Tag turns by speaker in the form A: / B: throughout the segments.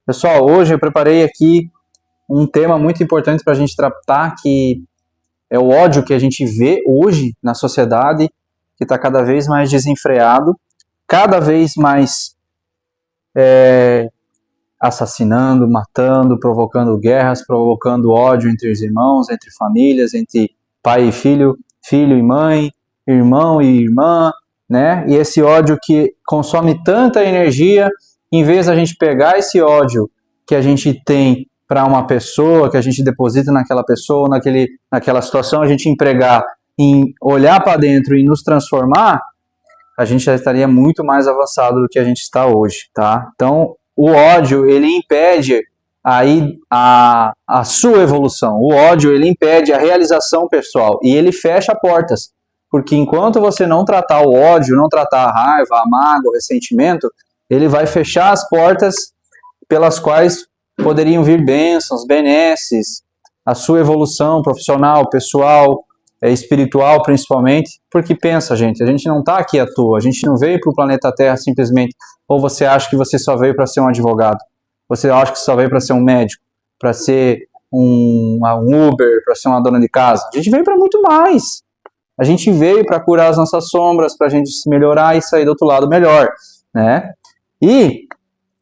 A: Pessoal, hoje eu preparei aqui um tema muito importante para a gente tratar, que é o ódio que a gente vê hoje na sociedade, que está cada vez mais desenfreado, cada vez mais assassinando, matando, provocando guerras, provocando ódio entre os irmãos, entre famílias, entre pai e filho, filho e mãe, irmão e irmã, né? E esse ódio que consome tanta energia, em vez da gente pegar esse ódio que a gente tem para uma pessoa, que a gente deposita naquela pessoa, naquela situação, a gente empregar em olhar para dentro e nos transformar, a gente já estaria muito mais avançado do que a gente está hoje, tá? Então, o ódio, ele impede aí a sua evolução. O ódio, ele impede a realização pessoal e ele fecha portas. Porque enquanto você não tratar o ódio, não tratar a raiva, a mágoa, o ressentimento, ele vai fechar as portas pelas quais poderiam vir bênçãos, benesses, a sua evolução profissional, pessoal, espiritual principalmente. Porque pensa, gente, a gente não está aqui à toa, a gente não veio para o planeta Terra simplesmente, ou você acha que você só veio para ser um advogado, você acha que só veio para ser um médico, para ser um Uber, para ser uma dona de casa. A gente veio para muito mais. A gente veio para curar as nossas sombras, para a gente se melhorar e sair do outro lado melhor, né? E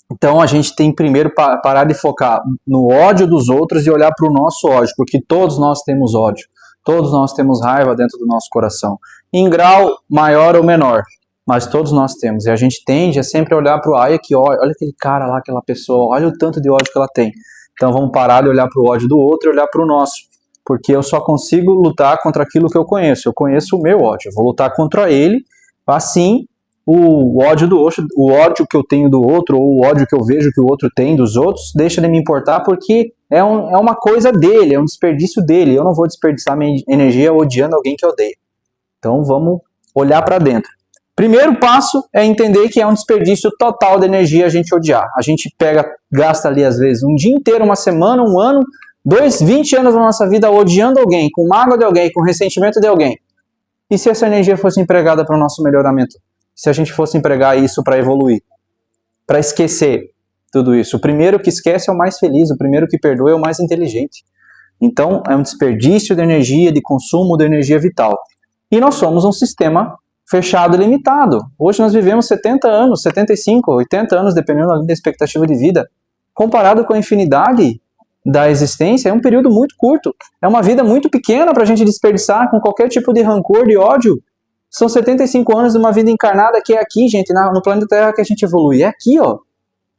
A: então a gente tem primeiro parar de focar no ódio dos outros e olhar para o nosso ódio, porque todos nós temos ódio, todos nós temos raiva dentro do nosso coração, em grau maior ou menor, mas todos nós temos. E a gente tende a sempre olhar para o olha aquele cara lá, aquela pessoa, olha o tanto de ódio que ela tem. Então vamos parar de olhar para o ódio do outro e olhar para o nosso, porque eu só consigo lutar contra aquilo que eu conheço o meu ódio, eu vou lutar contra ele, assim o ódio do outro, o ódio que eu tenho do outro, ou o ódio que eu vejo que o outro tem dos outros, deixa de me importar, porque é uma coisa dele, é um desperdício dele. Eu não vou desperdiçar minha energia odiando alguém que eu odeio. Então vamos olhar para dentro. Primeiro passo é entender que é um desperdício total de energia a gente odiar. A gente gasta ali às vezes um dia inteiro, uma semana, um ano, 20 anos da nossa vida odiando alguém, com mágoa de alguém, com ressentimento de alguém. E se essa energia fosse empregada para o nosso melhoramento? Se a gente fosse empregar isso para evoluir, para esquecer tudo isso? O primeiro que esquece é o mais feliz, o primeiro que perdoa é o mais inteligente. Então, é um desperdício de energia, de consumo de energia vital. E nós somos um sistema fechado e limitado. Hoje nós vivemos 70 anos, 75, 80 anos, dependendo da expectativa de vida. Comparado com a infinidade da existência, é um período muito curto. É uma vida muito pequena para a gente desperdiçar com qualquer tipo de rancor, de ódio. São 75 anos de uma vida encarnada que é aqui, gente, no planeta Terra que a gente evolui. É aqui, ó.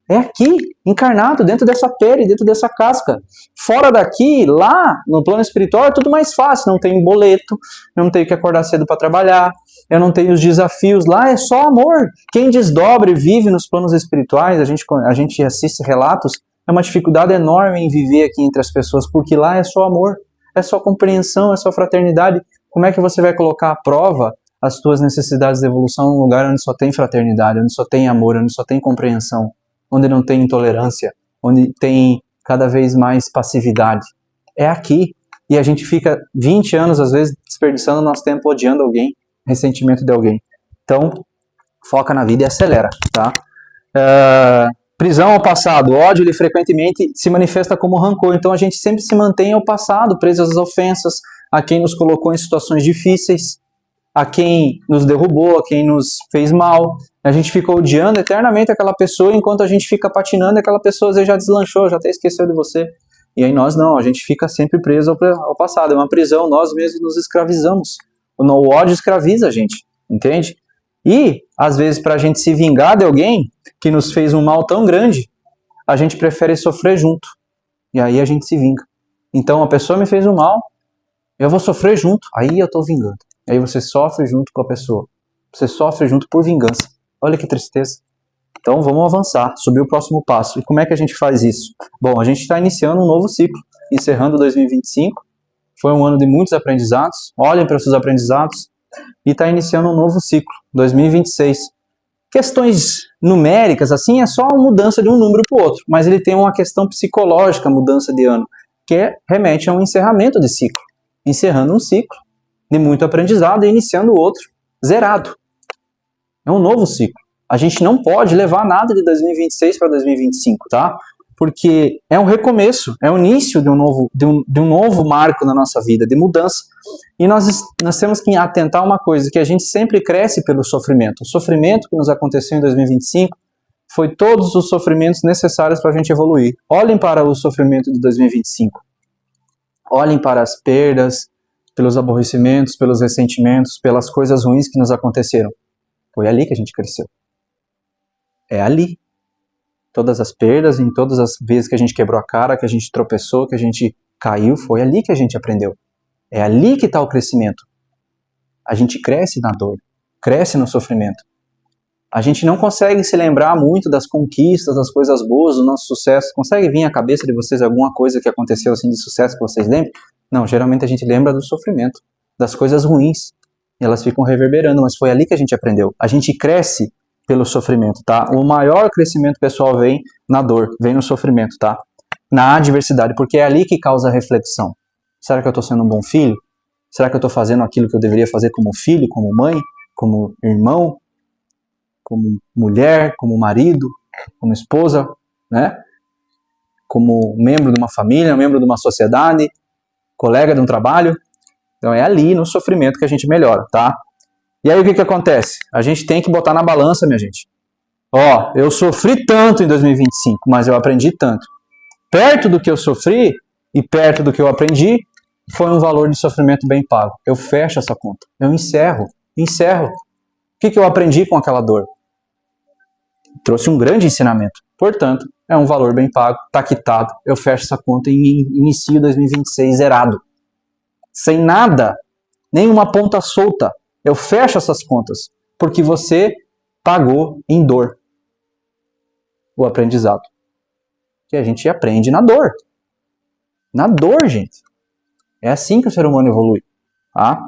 A: É aqui, encarnado, dentro dessa pele, dentro dessa casca. Fora daqui, lá, no plano espiritual, é tudo mais fácil. Não tem boleto, não tenho que acordar cedo para trabalhar, eu não tenho os desafios. Lá é só amor. Quem desdobra e vive nos planos espirituais, a gente assiste relatos, é uma dificuldade enorme em viver aqui entre as pessoas, porque lá é só amor, é só compreensão, é só fraternidade. Como é que você vai colocar à prova as tuas necessidades de evolução num lugar onde só tem fraternidade, onde só tem amor, onde só tem compreensão, onde não tem intolerância, onde tem cada vez mais passividade? É aqui. E a gente fica 20 anos, às vezes, desperdiçando nosso tempo odiando alguém, ressentimento de alguém. Então, foca na vida e acelera, tá? Prisão ao passado. O ódio, ele frequentemente se manifesta como rancor. Então, a gente sempre se mantém ao passado, preso às ofensas, a quem nos colocou em situações difíceis, a quem nos derrubou, a quem nos fez mal. A gente fica odiando eternamente aquela pessoa, enquanto a gente fica patinando, aquela pessoa às vezes já deslanchou, já até esqueceu de você. E aí nós não, a gente fica sempre preso ao passado. É uma prisão, nós mesmos nos escravizamos. O ódio escraviza a gente, entende? E, às vezes, para a gente se vingar de alguém que nos fez um mal tão grande, a gente prefere sofrer junto. E aí a gente se vinga. Então, a pessoa me fez um mal, eu vou sofrer junto, aí eu estou vingando. Aí você sofre junto com a pessoa. Você sofre junto por vingança. Olha que tristeza. Então vamos avançar, subir o próximo passo. E como é que a gente faz isso? Bom, a gente está iniciando um novo ciclo, encerrando 2025. Foi um ano de muitos aprendizados. Olhem para os seus aprendizados. E está iniciando um novo ciclo, 2026. Questões numéricas, assim, é só a mudança de um número para o outro. Mas ele tem uma questão psicológica, mudança de ano, que remete a um encerramento de ciclo. Encerrando um ciclo de muito aprendizado e iniciando outro zerado. É um novo ciclo. A gente não pode levar nada de 2026 para 2025, tá? porque é um recomeço, é o início de um novo marco na nossa vida, de mudança. E nós temos que atentar a uma coisa, que a gente sempre cresce pelo sofrimento. O sofrimento que nos aconteceu em 2025 foi todos os sofrimentos necessários para a gente evoluir. Olhem para o sofrimento de 2025. Olhem para as perdas, pelos aborrecimentos, pelos ressentimentos, pelas coisas ruins que nos aconteceram. Foi ali que a gente cresceu. É ali. Todas as perdas, em todas as vezes que a gente quebrou a cara, que a gente tropeçou, que a gente caiu, foi ali que a gente aprendeu. É ali que está o crescimento. A gente cresce na dor, cresce no sofrimento. A gente não consegue se lembrar muito das conquistas, das coisas boas, do nosso sucesso. Consegue vir à cabeça de vocês alguma coisa que aconteceu assim de sucesso que vocês lembrem? Não, geralmente a gente lembra do sofrimento, das coisas ruins. E elas ficam reverberando, mas foi ali que a gente aprendeu. A gente cresce pelo sofrimento, tá? O maior crescimento pessoal vem na dor, vem no sofrimento, tá? Na adversidade, porque é ali que causa a reflexão. Será que eu estou sendo um bom filho? Será que eu estou fazendo aquilo que eu deveria fazer como filho, como mãe, como irmão, como mulher, como marido, como esposa, né? Como membro de uma família, membro de uma sociedade, colega de um trabalho? Então é ali no sofrimento que a gente melhora, tá? E aí o que acontece? A gente tem que botar na balança, minha gente. Ó, eu sofri tanto em 2025, mas eu aprendi tanto. Perto do que eu sofri e perto do que eu aprendi, foi um valor de sofrimento bem pago. Eu fecho essa conta. Eu encerro. O que eu aprendi com aquela dor? Trouxe um grande ensinamento. Portanto, é um valor bem pago, está quitado. Eu fecho essa conta e inicio 2026 zerado. Sem nada, nenhuma ponta solta. Eu fecho essas contas, porque você pagou em dor o aprendizado. Que a gente aprende na dor. Na dor, gente. É assim que o ser humano evolui. Tá?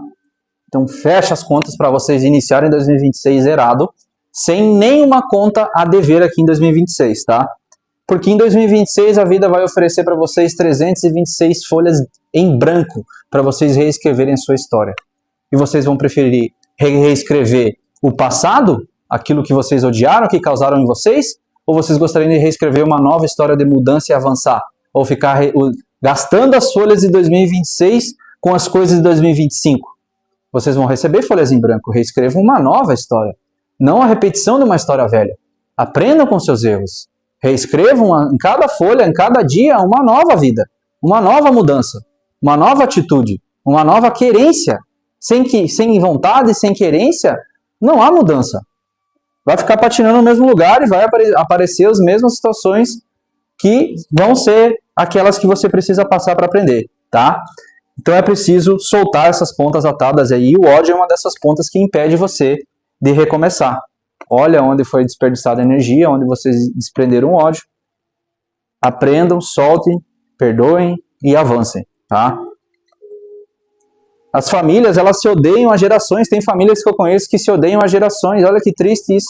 A: Então fecha as contas para vocês iniciarem 2026 zerado, sem nenhuma conta a dever aqui em 2026, tá? Porque em 2026 a vida vai oferecer para vocês 326 folhas em branco para vocês reescreverem a sua história. E vocês vão preferir reescrever o passado, aquilo que vocês odiaram, que causaram em vocês, ou vocês gostariam de reescrever uma nova história de mudança e avançar? Ou ficar gastando as folhas de 2026 com as coisas de 2025? Vocês vão receber folhas em branco, reescrevam uma nova história, não a repetição de uma história velha. Aprendam com seus erros. Reescrevam em cada folha, em cada dia, uma nova vida, uma nova mudança, uma nova atitude, uma nova querência. Sem vontade, sem querência, não há mudança. Vai ficar patinando no mesmo lugar e vai aparecer as mesmas situações que vão ser aquelas que você precisa passar para aprender, tá? Então é preciso soltar essas pontas atadas aí. E o ódio é uma dessas pontas que impede você de recomeçar. Olha onde foi desperdiçada energia, onde vocês desprenderam ódio. Aprendam, soltem, perdoem e avancem, tá? As famílias, elas se odeiam há gerações. Tem famílias que eu conheço que se odeiam há gerações. Olha que triste isso.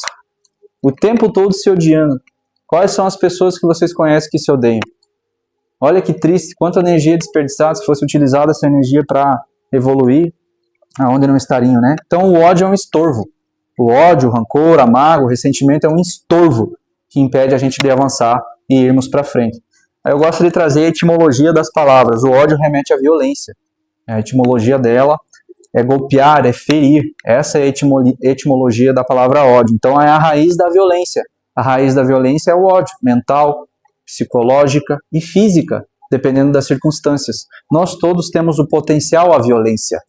A: O tempo todo se odiando. Quais são as pessoas que vocês conhecem que se odeiam? Olha que triste. Quanta energia desperdiçada. Se fosse utilizada essa energia para evoluir, aonde não estariam, né? Então o ódio é um estorvo. O ódio, o rancor, a mágoa, o ressentimento é um estorvo que impede a gente de avançar e irmos para frente. Aí eu gosto de trazer a etimologia das palavras. O ódio remete à violência. A etimologia dela é golpear, é ferir. Essa é a etimologia da palavra ódio. Então é a raiz da violência. A raiz da violência é o ódio, mental, psicológica e física, dependendo das circunstâncias. Nós todos temos o potencial à violência.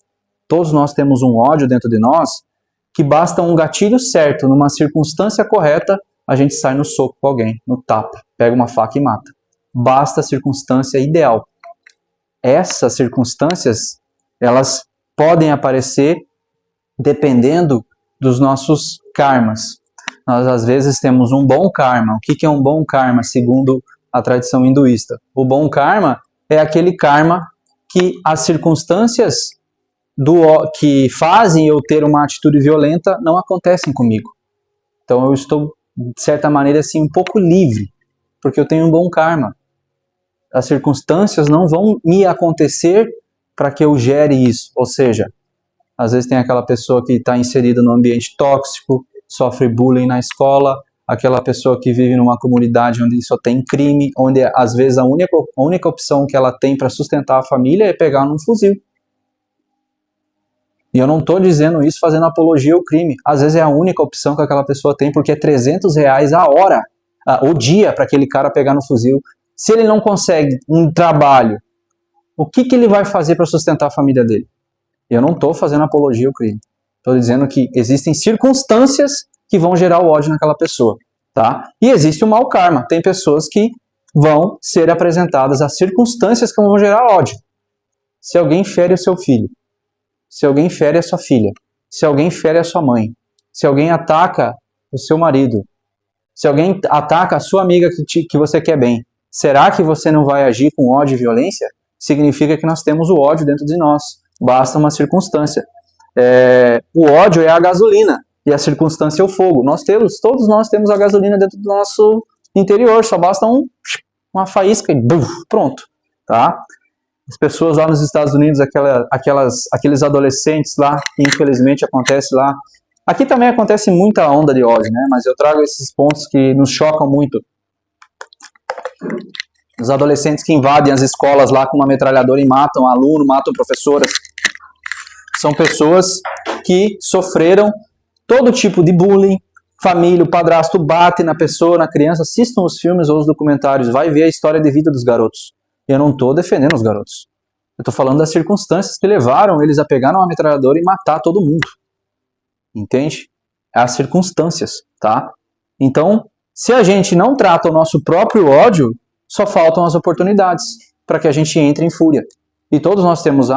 A: Todos nós temos um ódio dentro de nós que basta um gatilho certo, numa circunstância correta, a gente sai no soco com alguém, no tapa, pega uma faca e mata. Basta a circunstância ideal. Essas circunstâncias, elas podem aparecer dependendo dos nossos karmas. Nós, às vezes, temos um bom karma. O que é um bom karma, segundo a tradição hinduísta? O bom karma é aquele karma que as circunstâncias que fazem eu ter uma atitude violenta não acontecem comigo. Então eu estou, de certa maneira, assim, um pouco livre, porque eu tenho um bom karma. As circunstâncias não vão me acontecer para que eu gere isso. Ou seja, às vezes tem aquela pessoa que está inserida num ambiente tóxico, sofre bullying na escola, aquela pessoa que vive numa comunidade onde só tem crime, onde às vezes a única opção que ela tem para sustentar a família é pegar num fuzil. E eu não estou dizendo isso fazendo apologia ao crime. Às vezes é a única opção que aquela pessoa tem, porque é R$300 a hora, o dia, para aquele cara pegar no fuzil. Se ele não consegue um trabalho, o que ele vai fazer para sustentar a família dele? Eu não estou fazendo apologia ao crime. Estou dizendo que existem circunstâncias que vão gerar o ódio naquela pessoa, tá? E existe o mau karma. Tem pessoas que vão ser apresentadas as circunstâncias que vão gerar ódio. Se alguém fere o seu filho, se alguém fere a sua filha, se alguém fere a sua mãe, se alguém ataca o seu marido, se alguém ataca a sua amiga que você quer bem, será que você não vai agir com ódio e violência? Significa que nós temos o ódio dentro de nós. Basta uma circunstância. O ódio é a gasolina e a circunstância é o fogo. Todos nós temos a gasolina dentro do nosso interior. Só basta uma faísca e pronto, tá? As pessoas lá nos Estados Unidos, aqueles adolescentes lá, que infelizmente acontece lá. Aqui também acontece muita onda de ódio, né? Mas eu trago esses pontos que nos chocam muito. Os adolescentes que invadem as escolas lá com uma metralhadora e matam aluno, matam professoras. São pessoas que sofreram todo tipo de bullying. Família, o padrasto bate na pessoa, na criança. Assistam os filmes ou os documentários. Vai ver a história de vida dos garotos. Eu não estou defendendo os garotos. Eu estou falando das circunstâncias que levaram eles a pegar uma metralhadora e matar todo mundo. Entende? As circunstâncias, tá? Então, se a gente não trata o nosso próprio ódio, só faltam as oportunidades para que a gente entre em fúria. E todos nós temos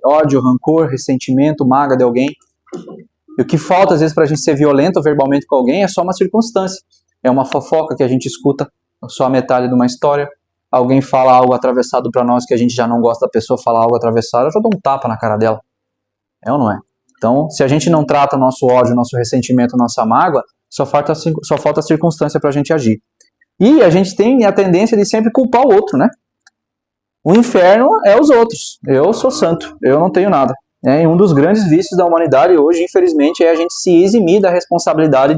A: ódio, rancor, ressentimento, mágoa de alguém. E o que falta às vezes para a gente ser violento verbalmente com alguém é só uma circunstância. É uma fofoca que a gente escuta, só a metade de uma história. Alguém fala algo atravessado para nós que a gente já não gosta da pessoa falar algo atravessado, eu já dou um tapa na cara dela. É ou não é? Então, se a gente não trata o nosso ódio, nosso ressentimento, nossa mágoa, só falta a circunstância para a gente agir. E a gente tem a tendência de sempre culpar o outro, né? O inferno é os outros. Eu sou santo, eu não tenho nada. E um dos grandes vícios da humanidade hoje, infelizmente, é a gente se eximir da responsabilidade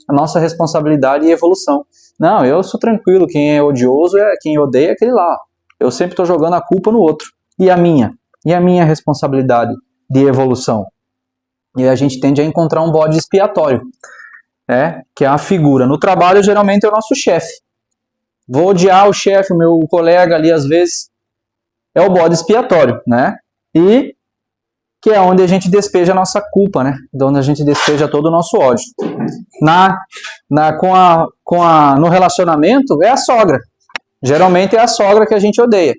A: a nossa responsabilidade e evolução. Não, eu sou tranquilo, quem é odioso quem odeia é aquele lá. Eu sempre estou jogando a culpa no outro. E a minha? E a minha responsabilidade de evolução? E a gente tende a encontrar um bode expiatório, que é a figura. No trabalho, geralmente, é o nosso chefe. Vou odiar o chefe, o meu colega ali, às vezes, é o bode expiatório, né? E que é onde a gente despeja a nossa culpa, né? De onde a gente despeja todo o nosso ódio. No relacionamento, é a sogra. Geralmente é a sogra que a gente odeia.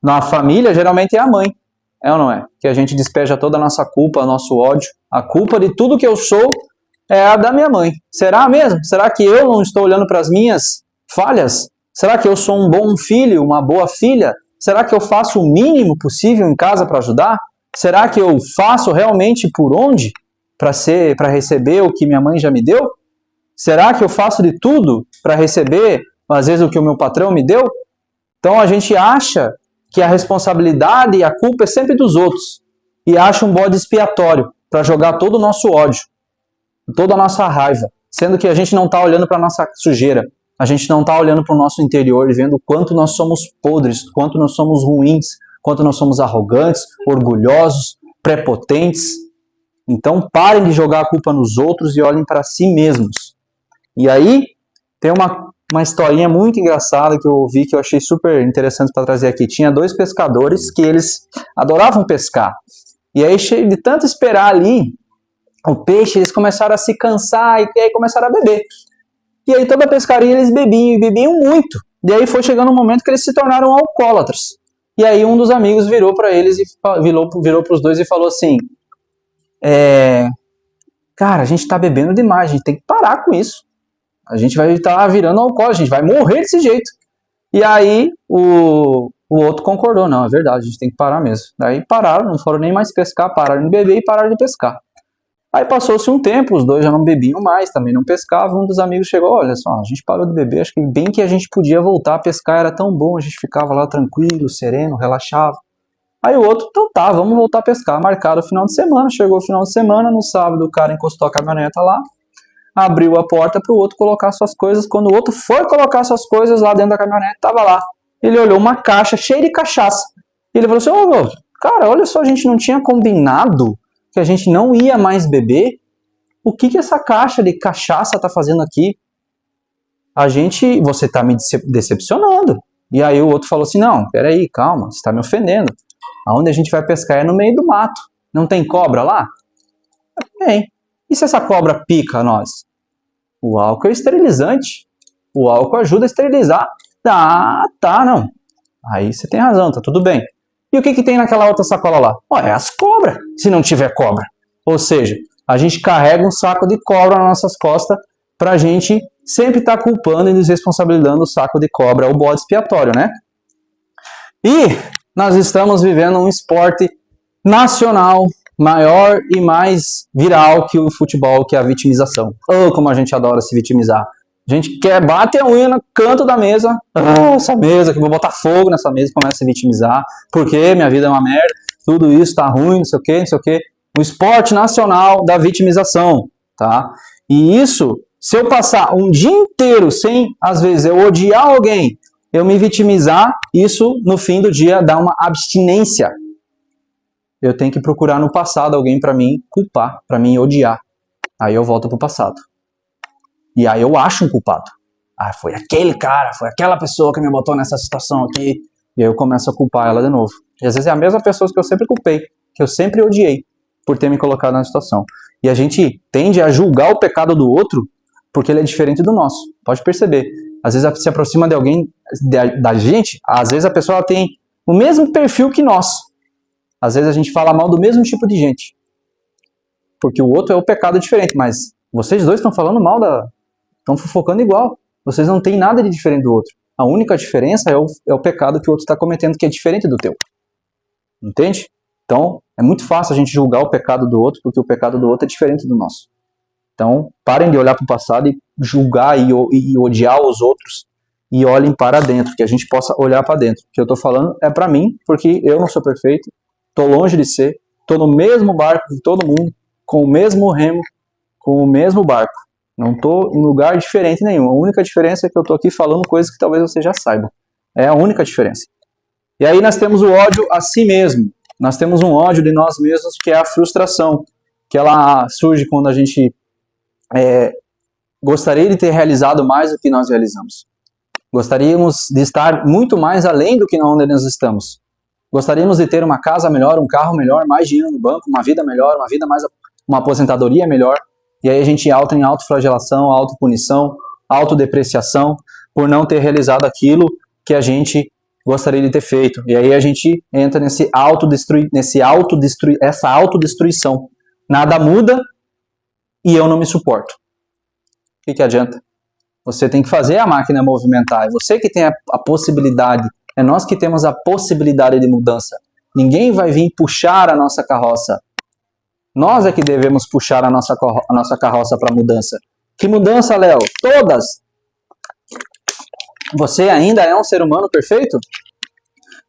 A: Na família, geralmente é a mãe. É ou não é? Que a gente despeja toda a nossa culpa, o nosso ódio. A culpa de tudo que eu sou é a da minha mãe. Será mesmo? Será que eu não estou olhando para as minhas falhas? Será que eu sou um bom filho, uma boa filha? Será que eu faço o mínimo possível em casa para ajudar? Será que eu faço realmente por onde para receber o que minha mãe já me deu? Será que eu faço de tudo para receber, às vezes, o que o meu patrão me deu? Então a gente acha que a responsabilidade e a culpa é sempre dos outros e acha um bode expiatório para jogar todo o nosso ódio, toda a nossa raiva, sendo que a gente não está olhando para a nossa sujeira. A gente não está olhando para o nosso interior e vendo o quanto nós somos podres, quanto nós somos ruins, quanto nós somos arrogantes, orgulhosos, prepotentes. Então parem de jogar a culpa nos outros e olhem para si mesmos. E aí tem uma historinha muito engraçada que eu ouvi, que eu achei super interessante para trazer aqui. Tinha 2 pescadores que eles adoravam pescar. E aí, de tanto esperar ali o peixe, eles começaram a se cansar e aí começaram a beber. E aí toda a pescaria eles bebiam e bebiam muito. E aí foi chegando um momento que eles se tornaram alcoólatras. E aí um dos amigos virou para eles e virou para os dois e falou assim: cara, a gente está bebendo demais, a gente tem que parar com isso. A gente vai estar virando alcoólatra, a gente vai morrer desse jeito. E aí o outro concordou: não, é verdade, a gente tem que parar mesmo. Daí pararam, não foram nem mais pescar, pararam de beber e pararam de pescar. Aí passou-se um tempo, os dois já não bebiam mais, também não pescavam. Um dos amigos chegou: olha só, a gente parou de beber, acho que bem que a gente podia voltar a pescar, era tão bom, a gente ficava lá tranquilo, sereno, relaxava. Aí o outro, então tá, vamos voltar a pescar. Marcaram o final de semana, chegou o final de semana, no sábado o cara encostou a caminhoneta lá, abriu a porta para o outro colocar suas coisas. Quando o outro foi colocar suas coisas lá dentro da caminhonete, tava lá. Ele olhou uma caixa cheia de cachaça. E ele falou assim, ô, cara, olha só, a gente não tinha combinado que a gente não ia mais beber? O que essa caixa de cachaça tá fazendo aqui? Você tá me decepcionando. E aí o outro falou assim, não, peraí, calma, você tá me ofendendo. Aonde a gente vai pescar é no meio do mato. Não tem cobra lá? Tem. E se essa cobra pica nós? O álcool é esterilizante. O álcool ajuda a esterilizar. Tá, não. Aí você tem razão, tá tudo bem. E o que tem naquela outra sacola lá? É as cobras, se não tiver cobra. Ou seja, a gente carrega um saco de cobra nas nossas costas pra gente sempre estar culpando e desresponsabilizando o saco de cobra, o bode expiatório, né? E nós estamos vivendo um esporte nacional maior e mais viral que o futebol, que é a vitimização. Como a gente adora se vitimizar. A gente bate a unha no canto da mesa. Essa mesa, que vou botar fogo nessa mesa e começa a se vitimizar. Porque minha vida é uma merda, tudo isso tá ruim, não sei o quê, não sei o quê. O esporte nacional da vitimização, tá? E isso, se eu passar um dia inteiro sem, às vezes, eu odiar alguém, eu me vitimizar, isso no fim do dia dá uma abstinência. Eu tenho que procurar no passado alguém para mim culpar, para mim odiar. Aí eu volto pro passado. E aí eu acho um culpado. Foi aquele cara, foi aquela pessoa que me botou nessa situação aqui. E aí eu começo a culpar ela de novo. E às vezes é a mesma pessoa que eu sempre culpei, que eu sempre odiei por ter me colocado na situação. E a gente tende a julgar o pecado do outro porque ele é diferente do nosso. Pode perceber. Às vezes se aproxima de alguém, da gente, às vezes a pessoa tem o mesmo perfil que nós. Às vezes a gente fala mal do mesmo tipo de gente. Porque o outro é o pecado diferente, mas vocês dois estão falando mal estão fofocando igual. Vocês não têm nada de diferente do outro. A única diferença é o pecado que o outro está cometendo, que é diferente do teu. Entende? Então, é muito fácil a gente julgar o pecado do outro, porque o pecado do outro é diferente do nosso. Então, parem de olhar para o passado e julgar e odiar os outros e olhem para dentro, que a gente possa olhar para dentro. O que eu estou falando é para mim, porque eu não sou perfeito, estou longe de ser, estou no mesmo barco que todo mundo, com o mesmo remo, com o mesmo barco. Não estou em lugar diferente nenhum. A única diferença é que eu estou aqui falando coisas que talvez você já saiba. É a única diferença. E aí nós temos o ódio a si mesmo. Nós temos um ódio de nós mesmos, que é a frustração, que ela surge quando a gente gostaria de ter realizado mais do que nós realizamos. Gostaríamos de estar muito mais além do que onde nós estamos. Gostaríamos de ter uma casa melhor, um carro melhor, mais dinheiro no banco, uma vida melhor, uma aposentadoria melhor. E aí a gente entra em autoflagelação, autopunição, autodepreciação, por não ter realizado aquilo que a gente gostaria de ter feito. E aí a gente entra essa autodestruição. Nada muda e eu não me suporto. O que adianta? Você tem que fazer a máquina movimentar. É você que tem a possibilidade. É nós que temos a possibilidade de mudança. Ninguém vai vir puxar a nossa carroça. Nós é que devemos puxar a nossa carroça para a mudança. Que mudança, Léo? Todas! Você ainda é um ser humano perfeito?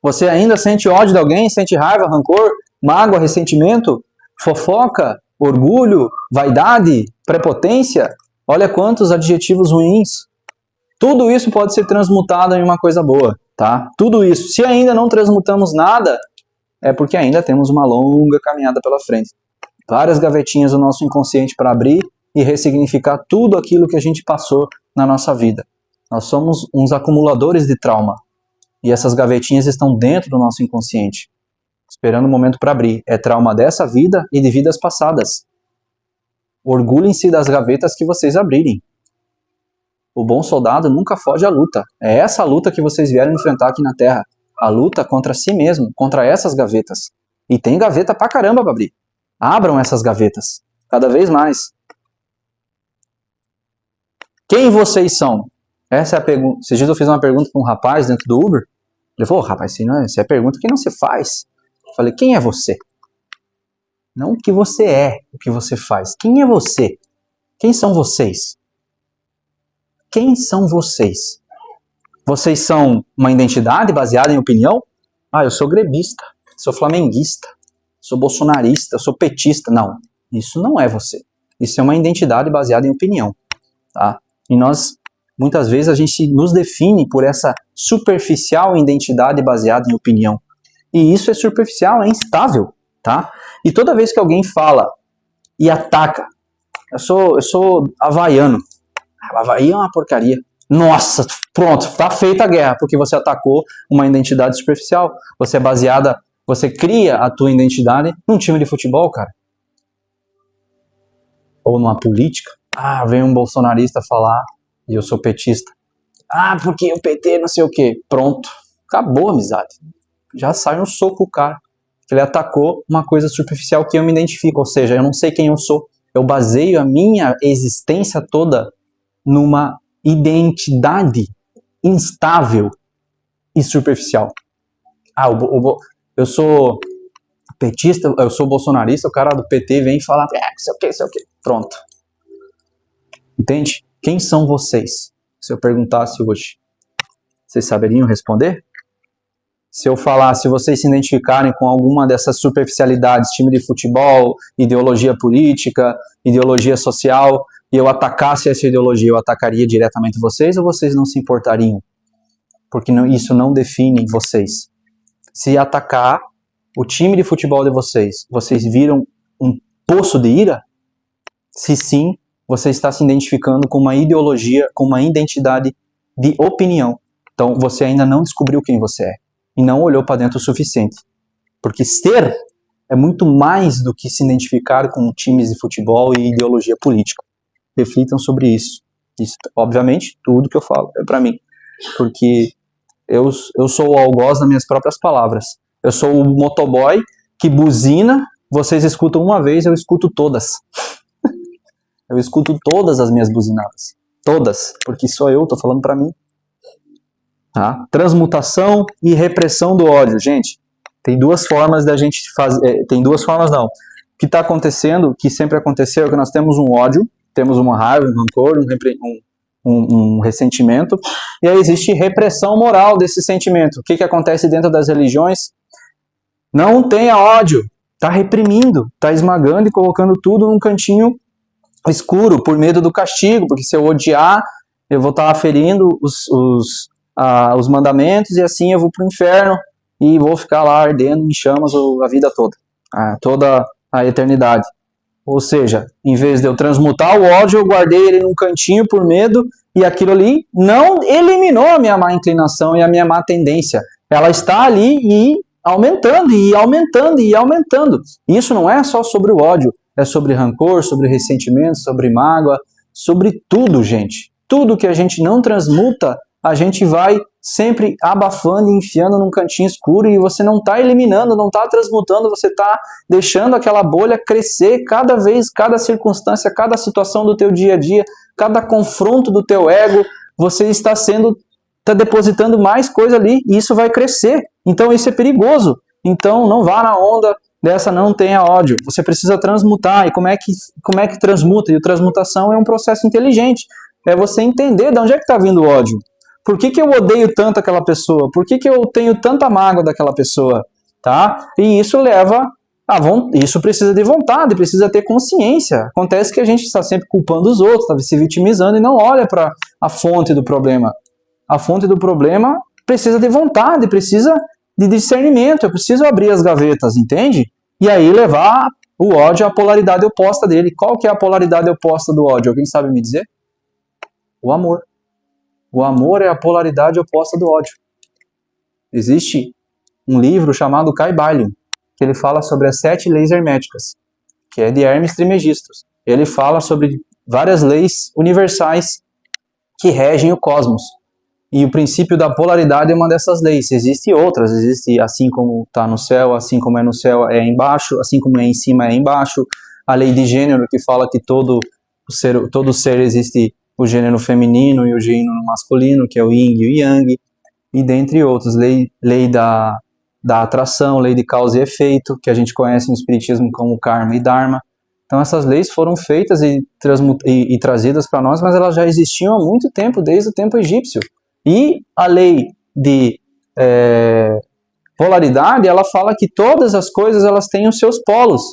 A: Você ainda sente ódio de alguém? Sente raiva, rancor, mágoa, ressentimento, fofoca, orgulho, vaidade, prepotência? Olha quantos adjetivos ruins. Tudo isso pode ser transmutado em uma coisa boa, tá? Tudo isso. Se ainda não transmutamos nada, é porque ainda temos uma longa caminhada pela frente. Várias gavetinhas do nosso inconsciente para abrir e ressignificar tudo aquilo que a gente passou na nossa vida. Nós somos uns acumuladores de trauma. E essas gavetinhas estão dentro do nosso inconsciente, esperando o momento para abrir. É trauma dessa vida e de vidas passadas. Orgulhem-se das gavetas que vocês abrirem. O bom soldado nunca foge à luta. É essa luta que vocês vieram enfrentar aqui na Terra. A luta contra si mesmo, contra essas gavetas. E tem gaveta pra caramba pra abrir. Abram essas gavetas, cada vez mais. Quem vocês são? Essa é a pergunta. Esses dias eu fiz uma pergunta para um rapaz dentro do Uber. Ele falou, rapaz, essa é a pergunta que não se faz. Eu falei, quem é você? Não o que você é, o que você faz. Quem é você? Quem são vocês? Quem são vocês? Vocês são uma identidade baseada em opinião? Eu sou gremista. sou flamenguista, sou bolsonarista, sou petista. Não, isso não é você. Isso é uma identidade baseada em opinião, tá? E nós, muitas vezes, a gente nos define por essa superficial identidade baseada em opinião. E isso é superficial, é instável, tá? E toda vez que alguém fala e ataca, eu sou havaiano, Havaí é uma porcaria. Nossa, pronto, tá feita a guerra, porque você atacou uma identidade superficial. Você é baseada, você cria a tua identidade num time de futebol, cara. Ou numa política. Ah, vem um bolsonarista falar e eu sou petista. Ah, porque o PT não sei o quê. Pronto, acabou a amizade. Já sai um soco o cara. Ele atacou uma coisa superficial que eu me identifico, ou seja, eu não sei quem eu sou. Eu baseio a minha existência toda numa identidade instável e superficial. Ah, eu sou petista, eu sou bolsonarista, o cara do PT vem falar, sei o que. Pronto. Entende? Quem são vocês? Se eu perguntasse hoje, vocês saberiam responder? Se eu falar, se vocês se identificarem com alguma dessas superficialidades, time de futebol, ideologia política, ideologia social, e eu atacasse essa ideologia, eu atacaria diretamente vocês ou vocês não se importariam? Porque isso não define vocês. Se atacar o time de futebol de vocês, vocês viram um poço de ira? Se sim, você está se identificando com uma ideologia, com uma identidade de opinião. Então você ainda não descobriu quem você é. E não olhou para dentro o suficiente. Porque ser é muito mais do que se identificar com times de futebol e ideologia política. Reflitam sobre isso. Isso, obviamente, tudo que eu falo é para mim. Porque eu sou o algoz das minhas próprias palavras. Eu sou o motoboy que buzina, vocês escutam uma vez, eu escuto todas. Eu escuto todas as minhas buzinadas. Todas. Porque sou eu, tô falando para mim. Tá? Transmutação e repressão do ódio. Gente, tem duas formas da gente fazer. Tem duas formas não. O que está acontecendo, que sempre aconteceu, é que nós temos um ódio, temos uma raiva, um rancor, um ressentimento, e aí existe repressão moral desse sentimento. O que acontece dentro das religiões? Não tenha ódio. Está reprimindo, está esmagando e colocando tudo num cantinho escuro, por medo do castigo, porque se eu odiar, eu vou estar ferindo os mandamentos, e assim eu vou para o inferno e vou ficar lá ardendo em chamas a vida toda, toda a eternidade. Ou seja, em vez de eu transmutar o ódio, eu guardei ele num cantinho por medo, e aquilo ali não eliminou a minha má inclinação e a minha má tendência. Ela está ali e aumentando, e aumentando, e aumentando. Isso não é só sobre o ódio, é sobre rancor, sobre ressentimento, sobre mágoa, sobre tudo, gente. Tudo que a gente não transmuta, a gente vai sempre abafando e enfiando num cantinho escuro, e você não está eliminando, não está transmutando, você está deixando aquela bolha crescer cada vez, cada circunstância, cada situação do teu dia a dia, cada confronto do teu ego, você está depositando mais coisa ali, e isso vai crescer. Então isso é perigoso. Então não vá na onda dessa, não tenha ódio. Você precisa transmutar. E como é que transmuta? E a transmutação é um processo inteligente. É você entender de onde é que está vindo o ódio. Por que eu odeio tanto aquela pessoa? Por que eu tenho tanta mágoa daquela pessoa? Tá? E isso isso precisa de vontade, precisa ter consciência. Acontece que a gente está sempre culpando os outros, está se vitimizando e não olha para a fonte do problema. A fonte do problema precisa de vontade, precisa de discernimento. Eu preciso abrir as gavetas, entende? E aí levar o ódio à polaridade oposta dele. Qual que é a polaridade oposta do ódio? Alguém sabe me dizer? O amor. O amor é a polaridade oposta do ódio. Existe um livro chamado Caibalion, que ele fala sobre as 7 leis herméticas, que é de Hermes Trismegisto. Ele fala sobre várias leis universais que regem o cosmos. E o princípio da polaridade é uma dessas leis. Existem outras, existe assim como está no céu, assim como é no céu é embaixo, assim como é em cima é embaixo. A lei de gênero, que fala que todo ser existe o gênero feminino e o gênero masculino, que é o yin e o yang, e dentre outros. Lei da atração, lei de causa e efeito, que a gente conhece no espiritismo como karma e dharma. Então essas leis foram feitas e trazidas para nós, mas elas já existiam há muito tempo, desde o tempo egípcio. E a lei de Polaridade, ela fala que todas as coisas elas têm os seus polos.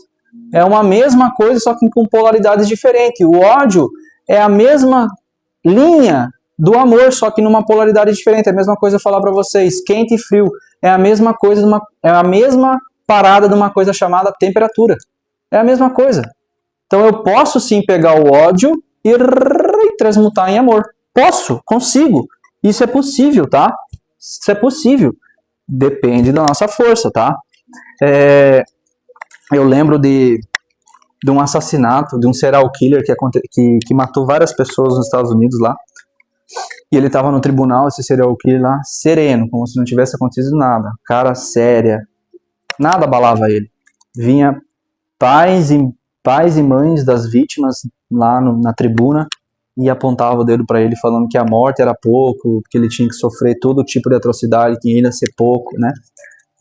A: É uma mesma coisa, só que com polaridades diferentes. O ódio é a mesma linha do amor, só que numa polaridade diferente. É a mesma coisa eu falar para vocês, quente e frio. É a mesma coisa, é a mesma parada de uma coisa chamada temperatura. É a mesma coisa. Então eu posso sim pegar o ódio e transmutar em amor. Posso, consigo. Isso é possível, tá? Isso é possível. Depende da nossa força, tá? Eu lembro de um assassinato, de um serial killer que matou várias pessoas nos Estados Unidos lá. E ele estava no tribunal, esse serial killer lá, sereno, como se não tivesse acontecido nada. Cara séria. Nada abalava ele. Vinha pais e mães das vítimas lá na tribuna e apontava o dedo para ele falando que a morte era pouco, que ele tinha que sofrer todo tipo de atrocidade, que ainda ia ser pouco, né?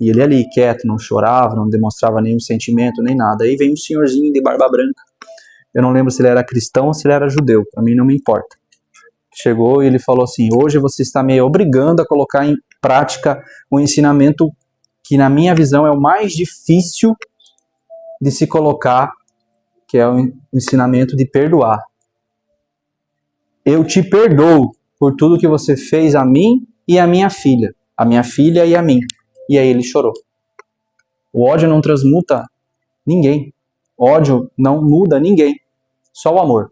A: E ele ali, quieto, não chorava, não demonstrava nenhum sentimento, nem nada. Aí vem um senhorzinho de barba branca. Eu não lembro se ele era cristão ou se ele era judeu, para mim não me importa. Chegou e ele falou assim, hoje você está me obrigando a colocar em prática um ensinamento que na minha visão é o mais difícil de se colocar, que é o ensinamento de perdoar. Eu te perdoo por tudo que você fez a mim e a minha filha e a mim. E aí ele chorou. O ódio não transmuta ninguém. O ódio não muda ninguém. Só o amor.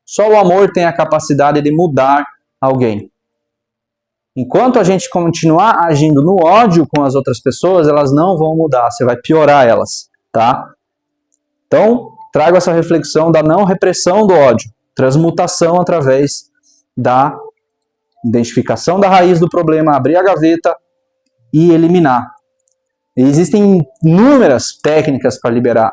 A: Só o amor tem a capacidade de mudar alguém. Enquanto a gente continuar agindo no ódio com as outras pessoas, elas não vão mudar. Você vai piorar elas, tá? Então, trago essa reflexão da não repressão do ódio. Transmutação através da identificação da raiz do problema, abrir a gaveta e eliminar. E existem inúmeras técnicas para liberar.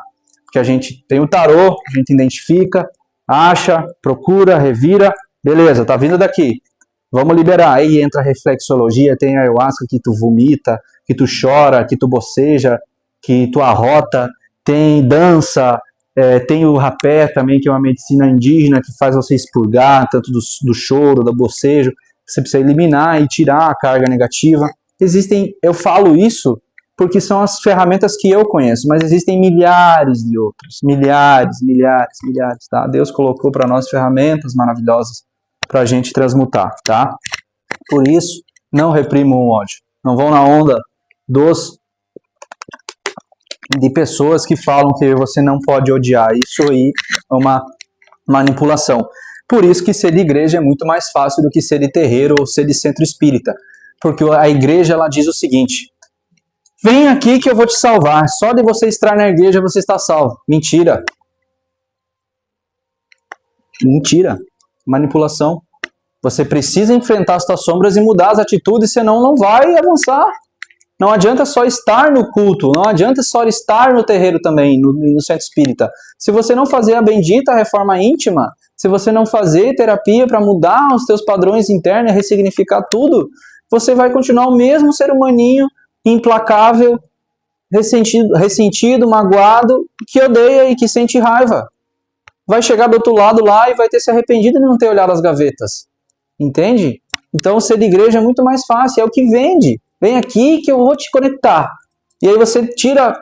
A: Que a gente tem o tarô, a gente identifica, acha, procura, revira, beleza, tá vindo daqui. Vamos liberar. Aí entra a reflexologia, tem a ayahuasca que tu vomita, que tu chora, que tu boceja, que tu arrota, tem dança, tem o rapé também, que é uma medicina indígena que faz você expurgar, tanto do choro, do bocejo. Você precisa eliminar e tirar a carga negativa. Eu falo isso porque são as ferramentas que eu conheço, mas existem milhares de outras, milhares, tá? Deus colocou para nós ferramentas maravilhosas para a gente transmutar, tá? Por isso, não reprimam o ódio. Não vão na onda de pessoas que falam que você não pode odiar. Isso aí é uma manipulação. Por isso que ser de igreja é muito mais fácil do que ser de terreiro ou ser de centro espírita. Porque a igreja ela diz o seguinte: vem aqui que eu vou te salvar. Só de você estar na igreja você está salvo. Mentira. Mentira. Manipulação. Você precisa enfrentar as suas sombras e mudar as atitudes, senão não vai avançar. Não adianta só estar no culto, não adianta só estar no terreiro também, no centro espírita. Se você não fazer a bendita reforma íntima, se você não fazer terapia para mudar os teus padrões internos e ressignificar tudo, você vai continuar o mesmo ser humaninho, implacável, ressentido, magoado, que odeia e que sente raiva. Vai chegar do outro lado lá e vai ter se arrependido de não ter olhado as gavetas. Entende? Então ser de igreja é muito mais fácil, é o que vende. Vem aqui que eu vou te conectar. E aí você tira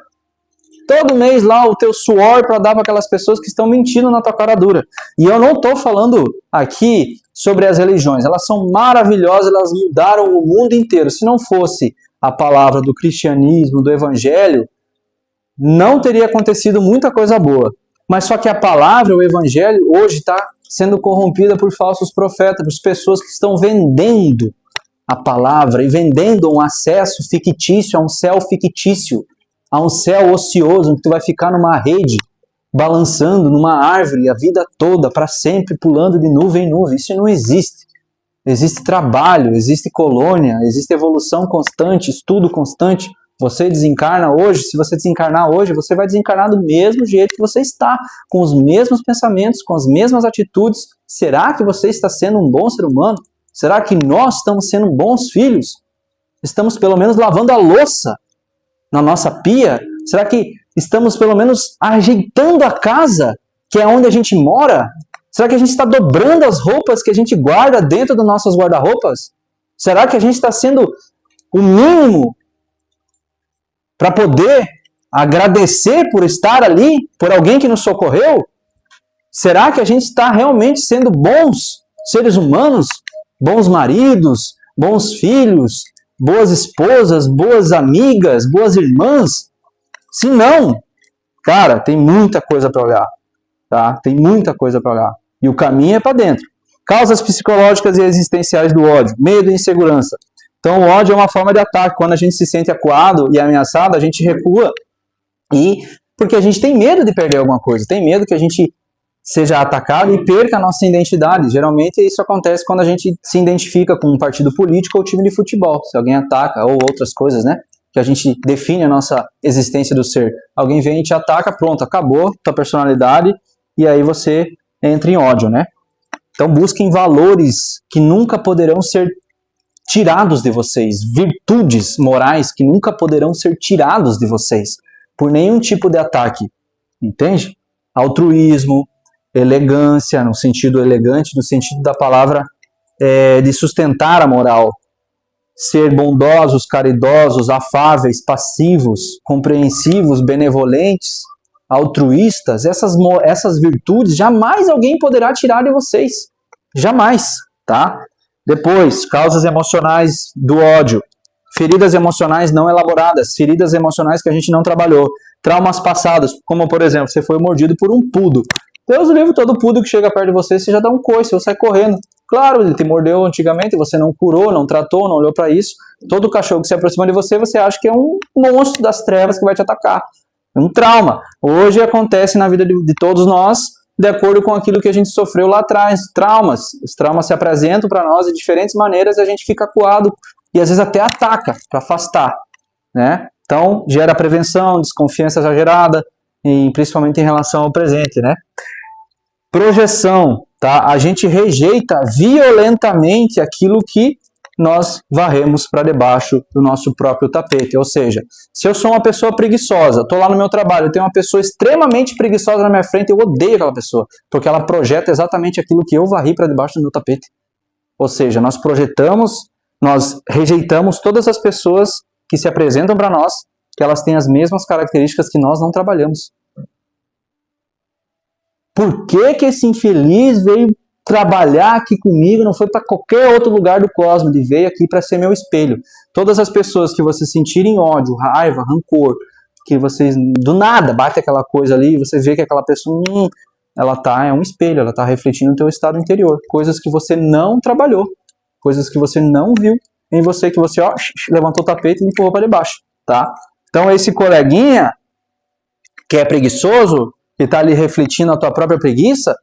A: todo mês lá o teu suor para dar para aquelas pessoas que estão mentindo na tua cara dura. E eu não estou falando aqui sobre as religiões. Elas são maravilhosas, elas mudaram o mundo inteiro. Se não fosse a palavra do cristianismo, do evangelho, não teria acontecido muita coisa boa. Mas só que a palavra, o evangelho, hoje está sendo corrompida por falsos profetas, por pessoas que estão vendendo a palavra e vendendo um acesso fictício a um céu fictício, a um céu ocioso, que tu vai ficar numa rede, balançando numa árvore a vida toda, para sempre, pulando de nuvem em nuvem. Isso não existe. Existe trabalho, existe colônia, existe evolução constante, estudo constante. Você desencarna hoje, se você desencarnar hoje, você vai desencarnar do mesmo jeito que você está, com os mesmos pensamentos, com as mesmas atitudes. Será que você está sendo um bom ser humano? Será que nós estamos sendo bons filhos? Estamos pelo menos lavando a louça na nossa pia? Será que estamos pelo menos ajeitando a casa, que é onde a gente mora? Será que a gente está dobrando as roupas que a gente guarda dentro dos nossos guarda-roupas? Será que a gente está sendo o mínimo para poder agradecer por estar ali, por alguém que nos socorreu? Será que a gente está realmente sendo bons seres humanos, bons maridos, bons filhos, boas esposas, boas amigas, boas irmãs? Se não, cara, tem muita coisa para olhar, tá? Tem muita coisa para olhar. E o caminho é para dentro. Causas psicológicas e existenciais do ódio, medo e insegurança. Então, o ódio é uma forma de ataque. Quando a gente se sente acuado e ameaçado, a gente recua. E porque a gente tem medo de perder alguma coisa, tem medo que a gente seja atacado e perca a nossa identidade. Geralmente isso acontece quando a gente se identifica com um partido político ou time de futebol. Se alguém ataca, ou outras coisas, né? Que a gente define a nossa existência do ser. Alguém vem e te ataca, pronto, acabou tua personalidade, e aí você entra em ódio, né? Então busquem valores que nunca poderão ser tirados de vocês, virtudes morais que nunca poderão ser tirados de vocês por nenhum tipo de ataque, entende? Altruísmo, elegância, no sentido elegante, no sentido da palavra de sustentar a moral, ser bondosos, caridosos, afáveis, passivos, compreensivos, benevolentes, altruístas, essas virtudes jamais alguém poderá tirar de vocês, jamais, tá? Depois, causas emocionais do ódio, feridas emocionais não elaboradas, feridas emocionais que a gente não trabalhou, traumas passados, como por exemplo, você foi mordido por um pudo. Deus o livre, todo pudo que chega perto de você, você já dá um coice, você sai correndo. Claro, ele te mordeu antigamente, você não curou, não tratou, não olhou para isso. Todo cachorro que se aproxima de você, você acha que é um monstro das trevas que vai te atacar. É um trauma. Hoje acontece na vida de todos nós, de acordo com aquilo que a gente sofreu lá atrás. Traumas. Os traumas se apresentam para nós de diferentes maneiras e a gente fica acuado e às vezes até ataca para afastar, né? Então, gera prevenção, desconfiança exagerada, e principalmente em relação ao presente, né? Projeção, tá? A gente rejeita violentamente aquilo que nós varremos para debaixo do nosso próprio tapete. Ou seja, se eu sou uma pessoa preguiçosa, estou lá no meu trabalho, eu tenho uma pessoa extremamente preguiçosa na minha frente, eu odeio aquela pessoa, porque ela projeta exatamente aquilo que eu varri para debaixo do meu tapete. Ou seja, nós projetamos, nós rejeitamos todas as pessoas que se apresentam para nós, que elas têm as mesmas características que nós não trabalhamos. Por que que esse infeliz veio trabalhar aqui comigo, não foi para qualquer outro lugar do cosmos, ele veio aqui para ser meu espelho? Todas as pessoas que vocês sentirem ódio, raiva, rancor, que vocês do nada bate aquela coisa ali, você vê que aquela pessoa, é um espelho, ela está refletindo o teu estado interior, coisas que você não trabalhou, coisas que você não viu em você, que você levantou o tapete e empurrou para debaixo, tá? Então esse coleguinha que é preguiçoso, que está ali refletindo a tua própria preguiça,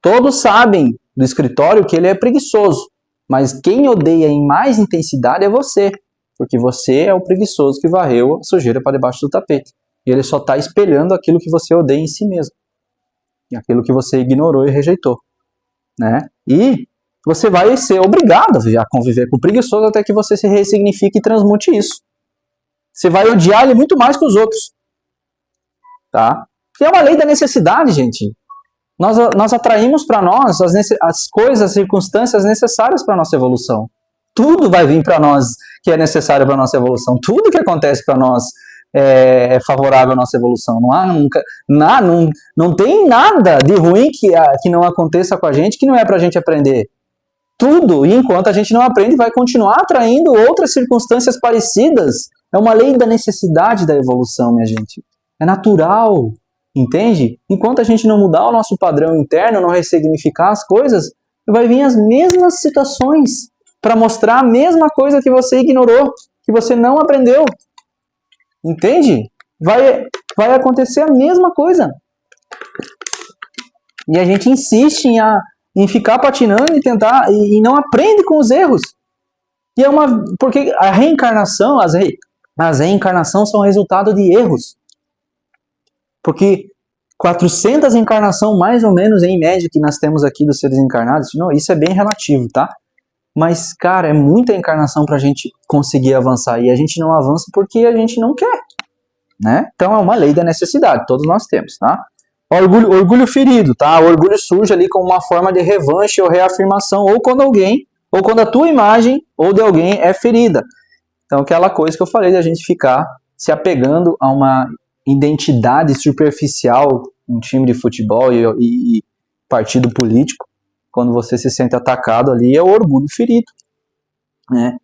A: todos sabem do escritório que ele é preguiçoso, mas quem odeia em mais intensidade é você, porque você é o preguiçoso que varreu a sujeira para debaixo do tapete. E ele só está espelhando aquilo que você odeia em si mesmo, e aquilo que você ignorou e rejeitou, né? E você vai ser obrigado a conviver com o preguiçoso até que você se ressignifique e transmute isso. Você vai odiar ele muito mais que os outros, tá? Que é uma lei da necessidade, gente. Nós atraímos para nós as coisas, as circunstâncias necessárias para a nossa evolução. Tudo vai vir para nós que é necessário para a nossa evolução. Tudo que acontece para nós é favorável à nossa evolução. Não tem nada de ruim que não aconteça com a gente que não é para a gente aprender. Tudo, e enquanto a gente não aprende, vai continuar atraindo outras circunstâncias parecidas. É uma lei da necessidade da evolução, minha gente. É natural. Entende? Enquanto a gente não mudar o nosso padrão interno, não ressignificar as coisas, vai vir as mesmas situações para mostrar a mesma coisa que você ignorou, que você não aprendeu. Entende? Vai acontecer a mesma coisa. E a gente insiste em ficar patinando e tentar, e não aprende com os erros. E porque a reencarnação, as reencarnações são resultado de erros. Porque 400 encarnações, mais ou menos, em média, que nós temos aqui dos seres encarnados, não, isso é bem relativo, tá? Mas, cara, é muita encarnação pra gente conseguir avançar. E a gente não avança porque a gente não quer, né? Então é uma lei da necessidade, todos nós temos, tá? Orgulho ferido, tá? O orgulho surge ali como uma forma de revanche ou reafirmação, ou quando a tua imagem ou de alguém é ferida. Então aquela coisa que eu falei de a gente ficar se apegando a uma identidade superficial, um time de futebol e partido político. Quando você se sente atacado ali, é o orgulho ferido, né?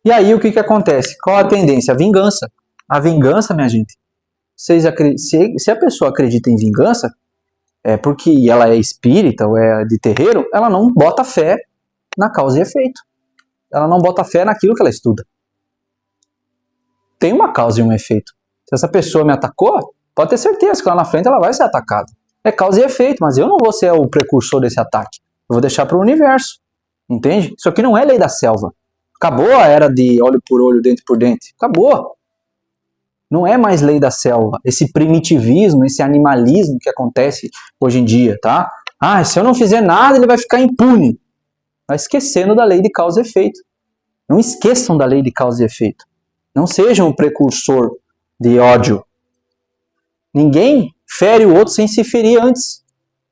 A: E aí o que acontece? Qual a tendência? A vingança. A vingança, minha gente, se a pessoa acredita em vingança, é porque ela é espírita ou é de terreiro, ela não bota fé na causa e efeito. Ela não bota fé naquilo que ela estuda. Tem uma causa e um efeito. Se essa pessoa me atacou, pode ter certeza que lá na frente ela vai ser atacada. É causa e efeito, mas eu não vou ser o precursor desse ataque. Eu vou deixar para o universo. Entende? Isso aqui não é lei da selva. Acabou a era de olho por olho, dente por dente. Acabou. Não é mais lei da selva. Esse primitivismo, esse animalismo que acontece hoje em dia, tá? Ah, se eu não fizer nada, ele vai ficar impune. Vai esquecendo da lei de causa e efeito. Não esqueçam da lei de causa e efeito. Não sejam o precursor de ódio. Ninguém fere o outro sem se ferir antes.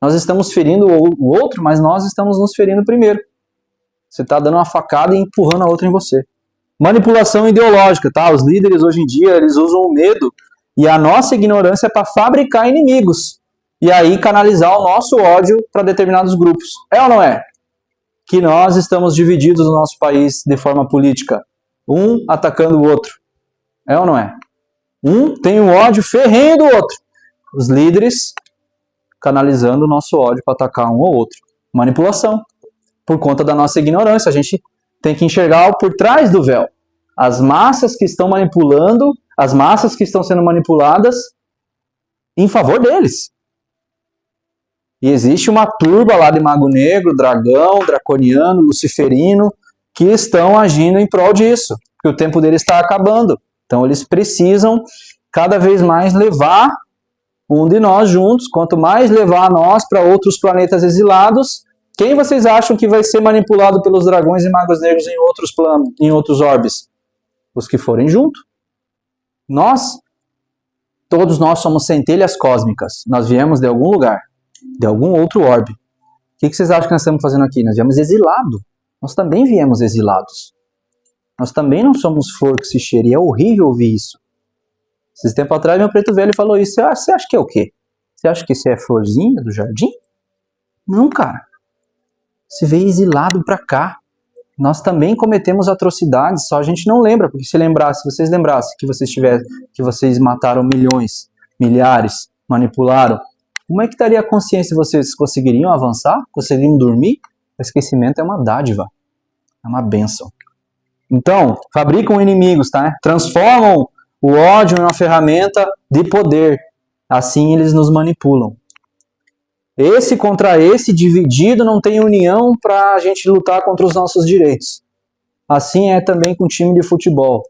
A: Nós estamos ferindo o outro, mas nós estamos nos ferindo primeiro. Você está dando uma facada e empurrando a outra em você. Manipulação ideológica, tá? Os líderes hoje em dia, eles usam o medo e a nossa ignorância para fabricar inimigos. E aí canalizar o nosso ódio para determinados grupos. É ou não é? Que nós estamos divididos no nosso país de forma política. Um atacando o outro. É ou não é? Um tem um ódio ferrenho do outro. Os líderes canalizando o nosso ódio para atacar um ou outro. Manipulação. Por conta da nossa ignorância. A gente tem que enxergar por trás do véu. As massas que estão manipulando, as massas que estão sendo manipuladas em favor deles. E existe uma turba lá de mago negro, dragão, draconiano, luciferino, que estão agindo em prol disso. Porque o tempo deles está acabando. Então eles precisam cada vez mais levar um de nós juntos. Quanto mais levar nós para outros planetas exilados, quem vocês acham que vai ser manipulado pelos dragões e magos negros em outros planos, em outros orbes? Os que forem junto. Todos nós somos centelhas cósmicas. Nós viemos de algum lugar, de algum outro orbe. O que vocês acham que nós estamos fazendo aqui? Nós viemos exilados. Nós também viemos exilados. Nós também não somos flor que se cheira. E é horrível ouvir isso. Esses tempos atrás, meu preto velho falou isso. Você acha que é o quê? Você acha que você é florzinha do jardim? Não, cara. Você veio exilado para cá. Nós também cometemos atrocidades, só a gente não lembra, porque se vocês lembrassem que vocês mataram milhões, milhares, manipularam, como é que estaria a consciência? Vocês conseguiriam avançar? Conseguiriam dormir? O esquecimento é uma dádiva, é uma bênção. Então, fabricam inimigos, tá? Transformam o ódio em uma ferramenta de poder. Assim eles nos manipulam. Esse contra esse, dividido, não tem união para a gente lutar contra os nossos direitos. Assim é também com o time de futebol.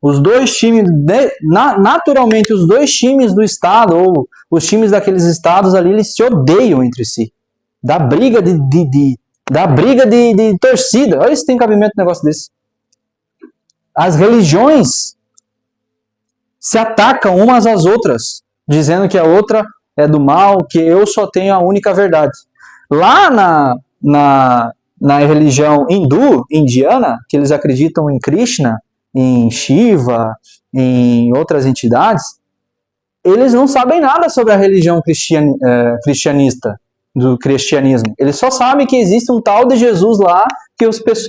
A: Os dois times, naturalmente, os dois times do estado, ou os times daqueles estados ali, eles se odeiam entre si. Dá briga de torcida. Olha se tem cabimento um negócio desse. As religiões se atacam umas às outras, dizendo que a outra é do mal, que eu só tenho a única verdade. Lá na religião indiana, que eles acreditam em Krishna, em Shiva, em outras entidades, eles não sabem nada sobre a religião cristianista, do cristianismo. Eles só sabem que existe um tal de Jesus lá que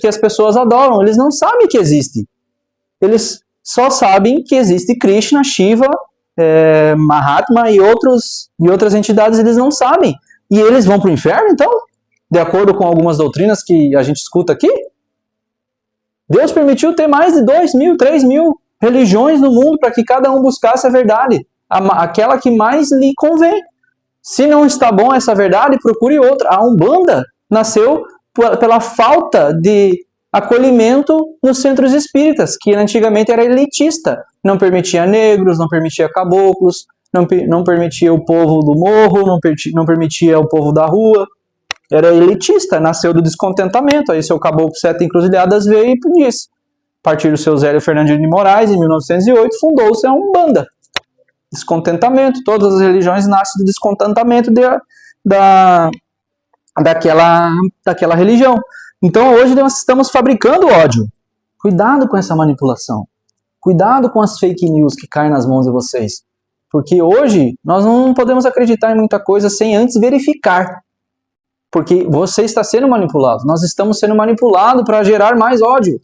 A: as pessoas adoram. Eles não sabem que existe. Eles só sabem que existe Krishna, Shiva, Mahatma e outras entidades. Eles não sabem. E eles vão para o inferno, então? De acordo com algumas doutrinas que a gente escuta aqui? Deus permitiu ter mais de 2.000, 3.000 religiões no mundo para que cada um buscasse a verdade, aquela que mais lhe convém. Se não está bom essa verdade, procure outra. A Umbanda nasceu pela falta de acolhimento nos centros espíritas, que antigamente era elitista. Não permitia negros, não permitia caboclos, não permitia o povo do morro, não permitia o povo da rua. Era elitista, nasceu do descontentamento. Aí seu caboclo Sete Encruzilhadas veio e disse, a partir do seu Zélio Fernandino de Moraes, em 1908, fundou-se a Umbanda. Descontentamento, todas as religiões nascem do descontentamento daquela religião. Então hoje nós estamos fabricando ódio. Cuidado com essa manipulação. Cuidado com as fake news que caem nas mãos de vocês. Porque hoje nós não podemos acreditar em muita coisa sem antes verificar. Porque você está sendo manipulado. Nós estamos sendo manipulados para gerar mais ódio.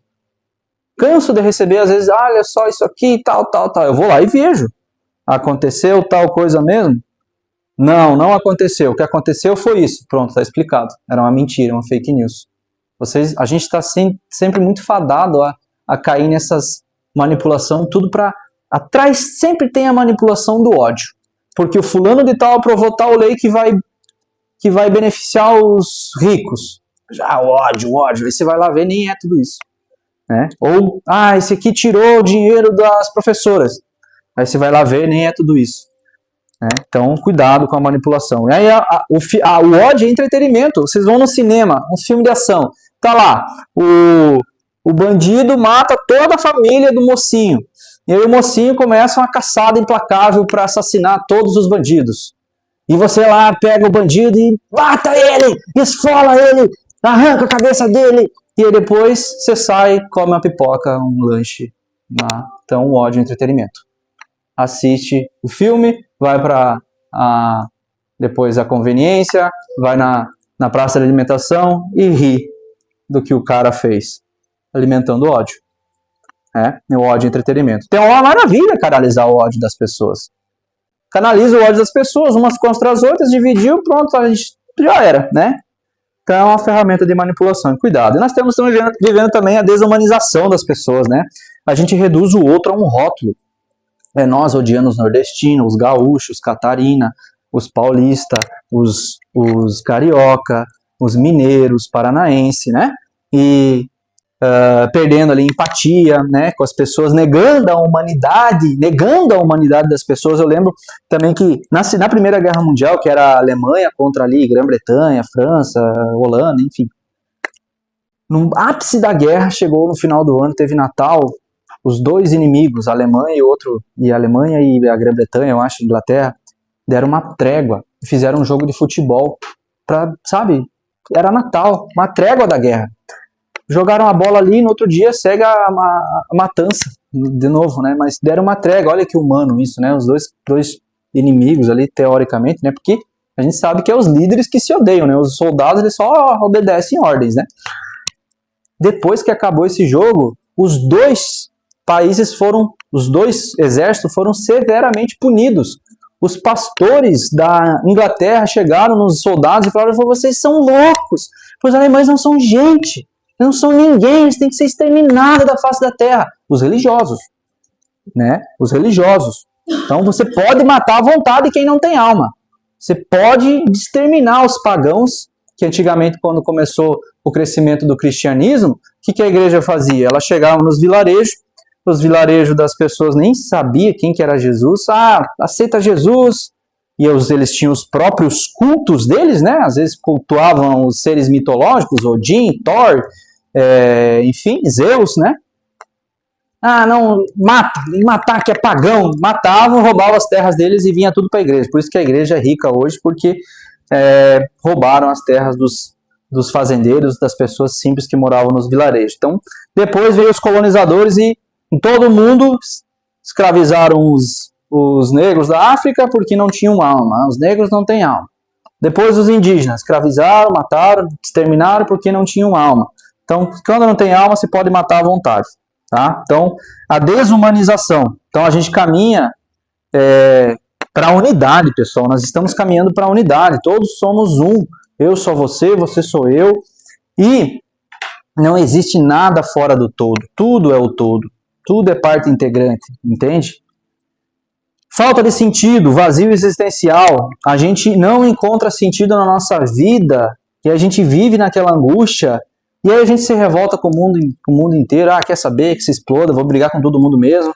A: Canso de receber, às vezes, olha só isso aqui, tal. Eu vou lá e vejo. Aconteceu tal coisa mesmo? Não, não aconteceu. O que aconteceu foi isso. Pronto, está explicado. Era uma mentira, uma fake news. A gente está sempre muito fadado a cair nessas manipulação, tudo para... Atrás sempre tem a manipulação do ódio. Porque o fulano de tal aprovou tal lei que vai beneficiar os ricos. Já o ódio. Aí você vai lá ver, nem é tudo isso. Né? Ou, esse aqui tirou o dinheiro das professoras. Aí você vai lá ver, nem é tudo isso. Né? Então, cuidado com a manipulação. E aí, o ódio é entretenimento. Vocês vão no cinema, um filme de ação. Tá lá, o bandido mata toda a família do mocinho. E aí o mocinho começa uma caçada implacável para assassinar todos os bandidos. E você lá pega o bandido e mata ele, esfola ele, arranca a cabeça dele. E aí depois você sai, come uma pipoca, um lanche. Então, o ódio é entretenimento. Assiste o filme, vai para depois a conveniência, vai na praça de alimentação e ri do que o cara fez, alimentando o ódio. O ódio é entretenimento. Então é uma maravilha canalizar o ódio das pessoas. Canaliza o ódio das pessoas, umas contra as outras, dividiu, pronto, a gente já era, né? Então é uma ferramenta de manipulação. Cuidado. E nós estamos vivendo também a desumanização das pessoas, né? A gente reduz o outro a um rótulo. Nós odiamos os nordestinos, os gaúchos, catarina, os paulistas, os carioca, os mineiros, paranaense, né? E perdendo ali empatia, né, com as pessoas, negando a humanidade das pessoas. Eu lembro também que na Primeira Guerra Mundial, que era a Alemanha contra ali Grã-Bretanha, França, Holanda, enfim. No ápice da guerra, chegou no final do ano, teve Natal, os dois inimigos, a Alemanha e a Grã-Bretanha, eu acho, Inglaterra, deram uma trégua, fizeram um jogo de futebol sabe, era Natal, uma trégua da guerra. Jogaram a bola ali, no outro dia segue a matança, de novo, né? Mas deram uma trégua, olha que humano isso, né? Os dois inimigos ali, teoricamente, né? Porque a gente sabe que é os líderes que se odeiam, né? Os soldados, eles só obedecem ordens, né? Depois que acabou esse jogo, os dois exércitos foram severamente punidos. Os pastores da Inglaterra chegaram nos soldados e falaram: vocês são loucos, os alemães não são gente. Não são ninguém, eles têm que ser exterminados da face da terra. Os religiosos, né? Os religiosos. Então você pode matar à vontade quem não tem alma. Você pode exterminar os pagãos, que antigamente, quando começou o crescimento do cristianismo, o que a igreja fazia? Ela chegava nos vilarejos, os vilarejos das pessoas nem sabiam quem que era Jesus. Aceita Jesus. E eles tinham os próprios cultos deles, né? Às vezes cultuavam os seres mitológicos, Odin, Thor, enfim, Zeus, né? Não, tem que matar que é pagão. Matavam, roubavam as terras deles e vinha tudo para a igreja. Por isso que a igreja é rica hoje, porque roubaram as terras dos fazendeiros, das pessoas simples que moravam nos vilarejos. Então, depois veio os colonizadores e em todo o mundo escravizaram os negros da África porque não tinham alma. Os negros não têm alma. Depois os indígenas escravizaram, mataram, exterminaram porque não tinham alma. Então, quando não tem alma, se pode matar à vontade. Tá? Então, a desumanização. Então, a gente caminha para a unidade, pessoal. Nós estamos caminhando para a unidade. Todos somos um. Eu sou você sou eu. E não existe nada fora do todo. Tudo é o todo. Tudo é parte integrante. Entende? Falta de sentido, vazio existencial. A gente não encontra sentido na nossa vida e a gente vive naquela angústia e aí a gente se revolta com o mundo inteiro. Quer saber? Que se exploda, vou brigar com todo mundo mesmo.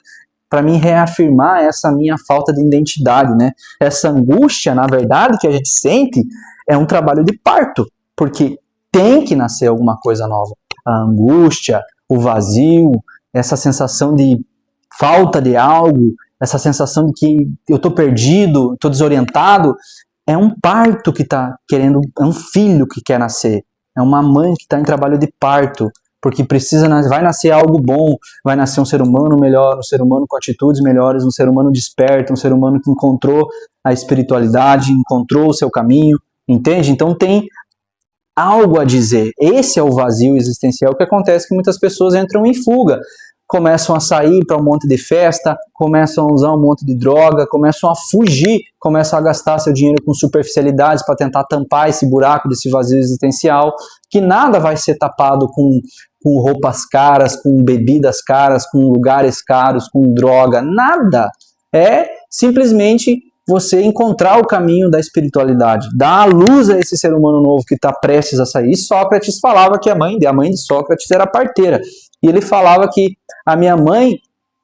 A: Para mim reafirmar essa minha falta de identidade, né? Essa angústia, na verdade, que a gente sente é um trabalho de parto, porque tem que nascer alguma coisa nova. A angústia, o vazio, essa sensação de falta de algo, essa sensação de que eu estou perdido, estou desorientado, é um parto que está querendo, é um filho que quer nascer, é uma mãe que está em trabalho de parto, porque vai nascer algo bom, vai nascer um ser humano melhor, um ser humano com atitudes melhores, um ser humano desperto, um ser humano que encontrou a espiritualidade, encontrou o seu caminho, entende? Então tem algo a dizer. Esse é o vazio existencial que acontece, que muitas pessoas entram em fuga, começam a sair para um monte de festa, começam a usar um monte de droga, começam a fugir, começam a gastar seu dinheiro com superficialidades para tentar tampar esse buraco desse vazio existencial, que nada vai ser tapado com roupas caras, com bebidas caras, com lugares caros, com droga, nada. É simplesmente você encontrar o caminho da espiritualidade, dar a luz a esse ser humano novo que está prestes a sair. E Sócrates falava que a mãe de Sócrates era parteira. E ele falava que a minha mãe,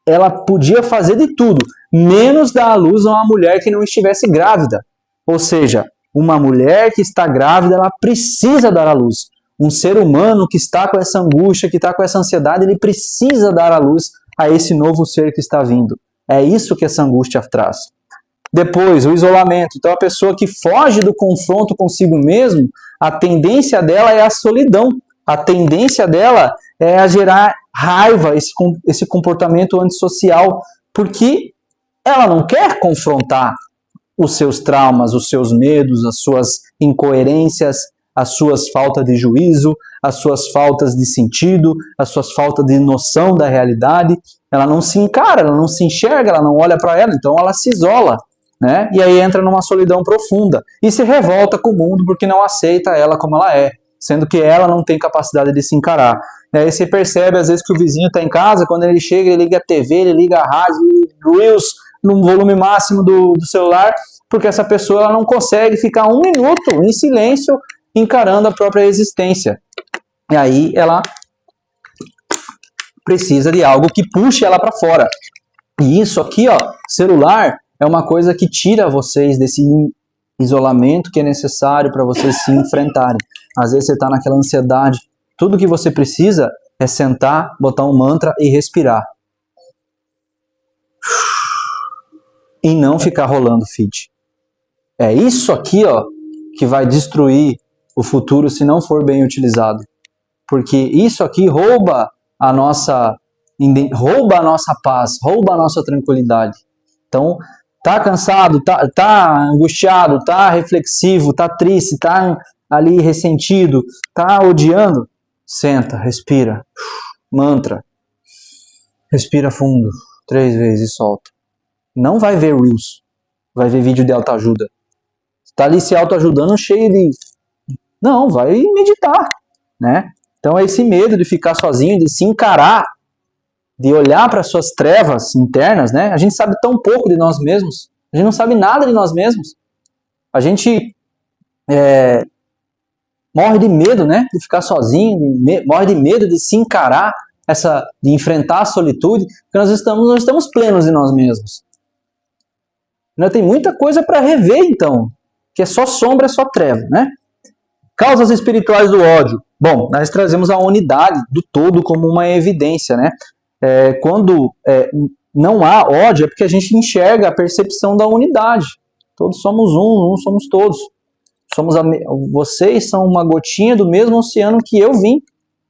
A: ela podia fazer de tudo, menos dar a luz a uma mulher que não estivesse grávida. Ou seja, uma mulher que está grávida, ela precisa dar a luz. Um ser humano que está com essa angústia, que está com essa ansiedade, ele precisa dar a luz a esse novo ser que está vindo. É isso que essa angústia traz. Depois, o isolamento. Então, a pessoa que foge do confronto consigo mesmo, a tendência dela é a solidão. A tendência dela é a gerar raiva, esse comportamento antissocial, porque ela não quer confrontar os seus traumas, os seus medos, as suas incoerências, as suas faltas de juízo, as suas faltas de sentido, as suas faltas de noção da realidade. Ela não se encara, ela não se enxerga, ela não olha para ela, então ela se isola, né? E aí entra numa solidão profunda e se revolta com o mundo porque não aceita ela como ela é, sendo que ela não tem capacidade de se encarar. E aí você percebe às vezes que o vizinho está em casa, quando ele chega, ele liga a TV, ele liga a rádio, Reels no volume máximo do celular, porque essa pessoa ela não consegue ficar um minuto em silêncio encarando a própria existência. E aí ela precisa de algo que puxe ela para fora. E isso aqui, ó, celular, é uma coisa que tira vocês desse isolamento que é necessário para vocês se enfrentarem. Às vezes você está naquela ansiedade. Tudo que você precisa é sentar, botar um mantra e respirar. E não ficar rolando feed. É isso aqui, ó, que vai destruir o futuro se não for bem utilizado. Porque isso aqui rouba a nossa paz, rouba a nossa tranquilidade. Então, tá cansado, tá angustiado, tá reflexivo, tá triste, tá ali ressentido, tá odiando? Senta, respira. Mantra. Respira fundo, 3 vezes e solta. Não vai ver Reels, vai ver vídeo de autoajuda. Tá ali se autoajudando cheio de... Não, vai meditar, né? Então é esse medo de ficar sozinho, de se encarar, de olhar para suas trevas internas, né? A gente sabe tão pouco de nós mesmos, a gente não sabe nada de nós mesmos. A gente morre de medo, né? De ficar sozinho, morre de medo de se encarar, de enfrentar a solitude, porque nós estamos plenos de nós mesmos. Ainda tem muita coisa para rever, então, que é só sombra, é só treva, né? Causas espirituais do ódio. Bom, nós trazemos a unidade do todo como uma evidência, né? Quando não há ódio, é porque a gente enxerga a percepção da unidade. Todos somos um somos todos. Vocês são uma gotinha do mesmo oceano que eu vim.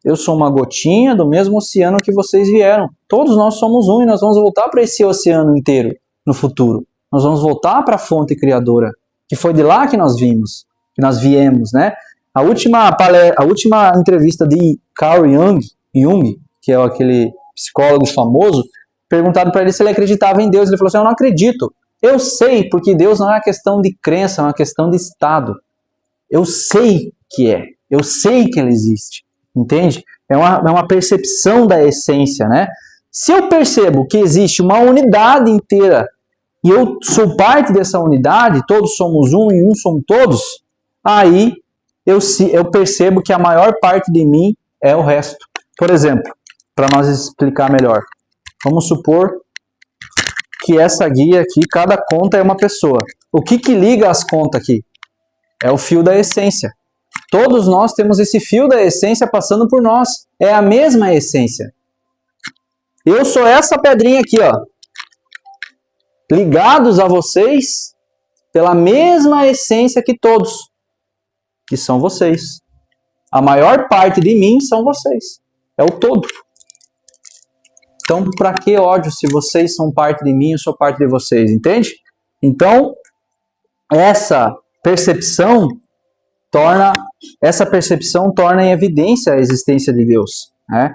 A: Eu sou uma gotinha do mesmo oceano que vocês vieram. Todos nós somos um e nós vamos voltar para esse oceano inteiro no futuro. Nós vamos voltar para a fonte criadora, que foi de lá que nós vimos, que nós viemos, né? A última entrevista de Carl Jung, que é aquele psicólogo famoso, perguntado para ele se ele acreditava em Deus, ele falou assim: eu não acredito. Eu sei, porque Deus não é uma questão de crença, é uma questão de estado. Eu sei que é, eu sei que ele existe, entende? É uma percepção da essência, né? Se eu percebo que existe uma unidade inteira e eu sou parte dessa unidade, todos somos um e um somos todos, aí eu percebo que a maior parte de mim é o resto. Por exemplo, para nós explicar melhor, vamos supor que essa guia aqui, cada conta é uma pessoa. O que liga as contas aqui? É o fio da essência. Todos nós temos esse fio da essência passando por nós. É a mesma essência. Eu sou essa pedrinha aqui, ó. Ligados a vocês pela mesma essência que todos, que são vocês. A maior parte de mim são vocês. é o todo. Então, para que ódio se vocês são parte de mim, eu sou parte de vocês, entende? Então, essa percepção torna em evidência a existência de Deus, né?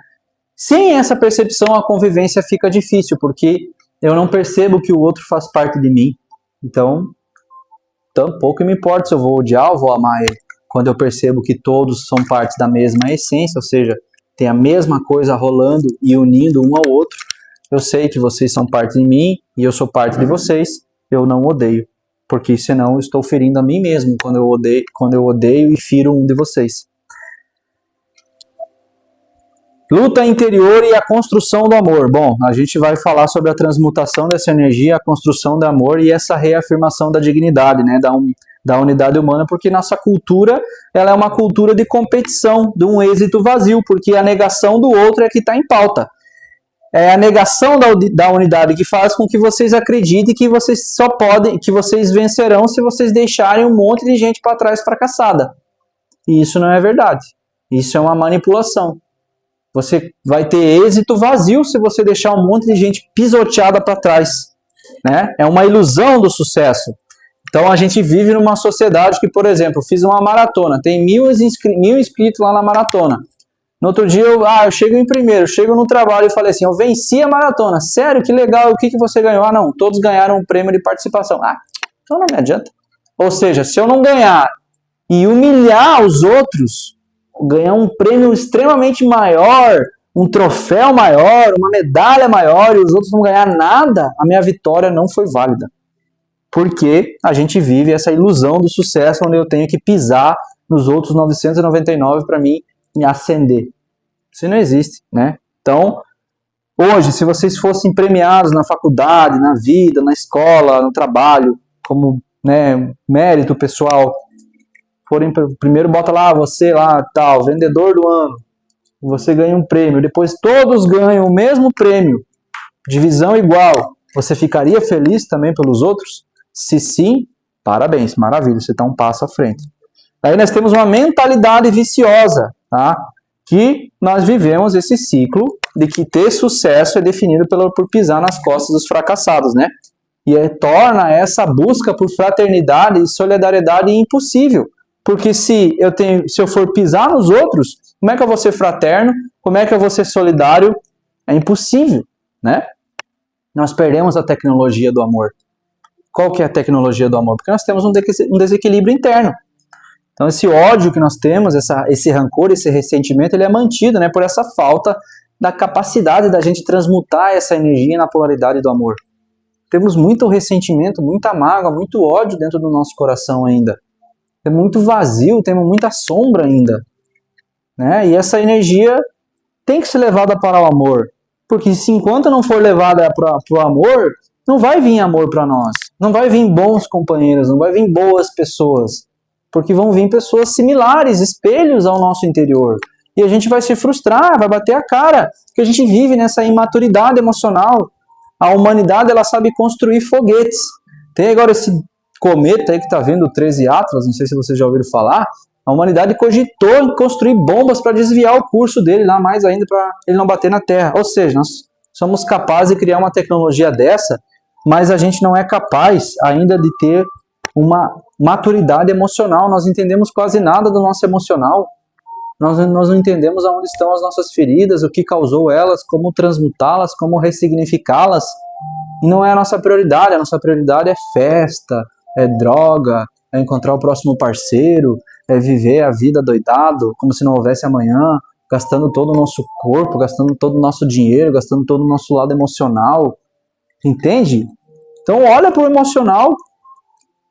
A: Sem essa percepção, a convivência fica difícil, porque eu não percebo que o outro faz parte de mim. Então, tampouco me importa se eu vou odiar ou vou amar ele. Quando eu percebo que todos são partes da mesma essência, ou seja, tem a mesma coisa rolando e unindo um ao outro, eu sei que vocês são parte de mim e eu sou parte de vocês, eu não odeio. Porque senão eu estou ferindo a mim mesmo quando eu odeio e firo um de vocês. Luta interior e a construção do amor. Bom, a gente vai falar sobre a transmutação dessa energia, a construção do amor e essa reafirmação da dignidade, né, da unidade humana, porque nossa cultura ela é uma cultura de competição, de um êxito vazio, porque a negação do outro é que está em pauta. É a negação da unidade que faz com que vocês acreditem que vocês só podem, que vocês vencerão se vocês deixarem um monte de gente para trás fracassada. E isso não é verdade. Isso é uma manipulação. Você vai ter êxito vazio se você deixar um monte de gente pisoteada para trás, né? É uma ilusão do sucesso. Então a gente vive numa sociedade que, por exemplo, fiz uma maratona, tem 1.000 inscritos lá na maratona. No outro dia eu chego em primeiro, chego no trabalho e falei assim, eu venci a maratona. Sério, que legal, o que você ganhou? Ah, não, todos ganharam um prêmio de participação. Ah, então não me adianta. Ou seja, se eu não ganhar e humilhar os outros, ganhar um prêmio extremamente maior, um troféu maior, uma medalha maior e os outros não ganhar nada, a minha vitória não foi válida. Porque a gente vive essa ilusão do sucesso onde eu tenho que pisar nos outros 999 para mim me ascender. Isso não existe, né? Então, hoje, se vocês fossem premiados na faculdade, na vida, na escola, no trabalho, como, né, mérito pessoal, primeiro bota lá, você lá, tal, vendedor do ano, você ganha um prêmio, depois todos ganham o mesmo prêmio, divisão igual, você ficaria feliz também pelos outros? Se sim, parabéns, maravilha, você está um passo à frente. Aí nós temos uma mentalidade viciosa, tá? Que nós vivemos esse ciclo de que ter sucesso é definido por pisar nas costas dos fracassados, né? E torna essa busca por fraternidade e solidariedade impossível. Porque se eu for pisar nos outros, como é que eu vou ser fraterno? Como é que eu vou ser solidário? É impossível, né? Nós perdemos a tecnologia do amor. Qual que é a tecnologia do amor? Porque nós temos um desequilíbrio interno. Então esse ódio que nós temos, esse rancor, esse ressentimento, ele é mantido, né, por essa falta da capacidade da gente transmutar essa energia na polaridade do amor. Temos muito ressentimento, muita mágoa, muito ódio dentro do nosso coração ainda. É muito vazio, temos muita sombra ainda, né? E essa energia tem que ser levada para o amor, porque se enquanto não for levada para o amor, não vai vir amor para nós, não vai vir bons companheiros, não vai vir boas pessoas, porque vão vir pessoas similares, espelhos ao nosso interior, e a gente vai se frustrar, vai bater a cara, porque a gente vive nessa imaturidade emocional. A humanidade, ela sabe construir foguetes. Tem agora esse cometa aí que está vindo, o 13 Atlas, não sei se vocês já ouviram falar. A humanidade cogitou em construir bombas para desviar o curso dele lá mais ainda, para ele não bater na Terra. Ou seja, nós somos capazes de criar uma tecnologia dessa, mas a gente não é capaz ainda de ter uma maturidade emocional. Nós não entendemos quase nada do nosso emocional. Nós não entendemos aonde estão as nossas feridas, o que causou elas, como transmutá-las, como ressignificá-las. E não é a nossa prioridade é festa, é droga, é encontrar o próximo parceiro, é viver a vida doidado, como se não houvesse amanhã, gastando todo o nosso corpo, gastando todo o nosso dinheiro, gastando todo o nosso lado emocional. Entende? Então olha para o emocional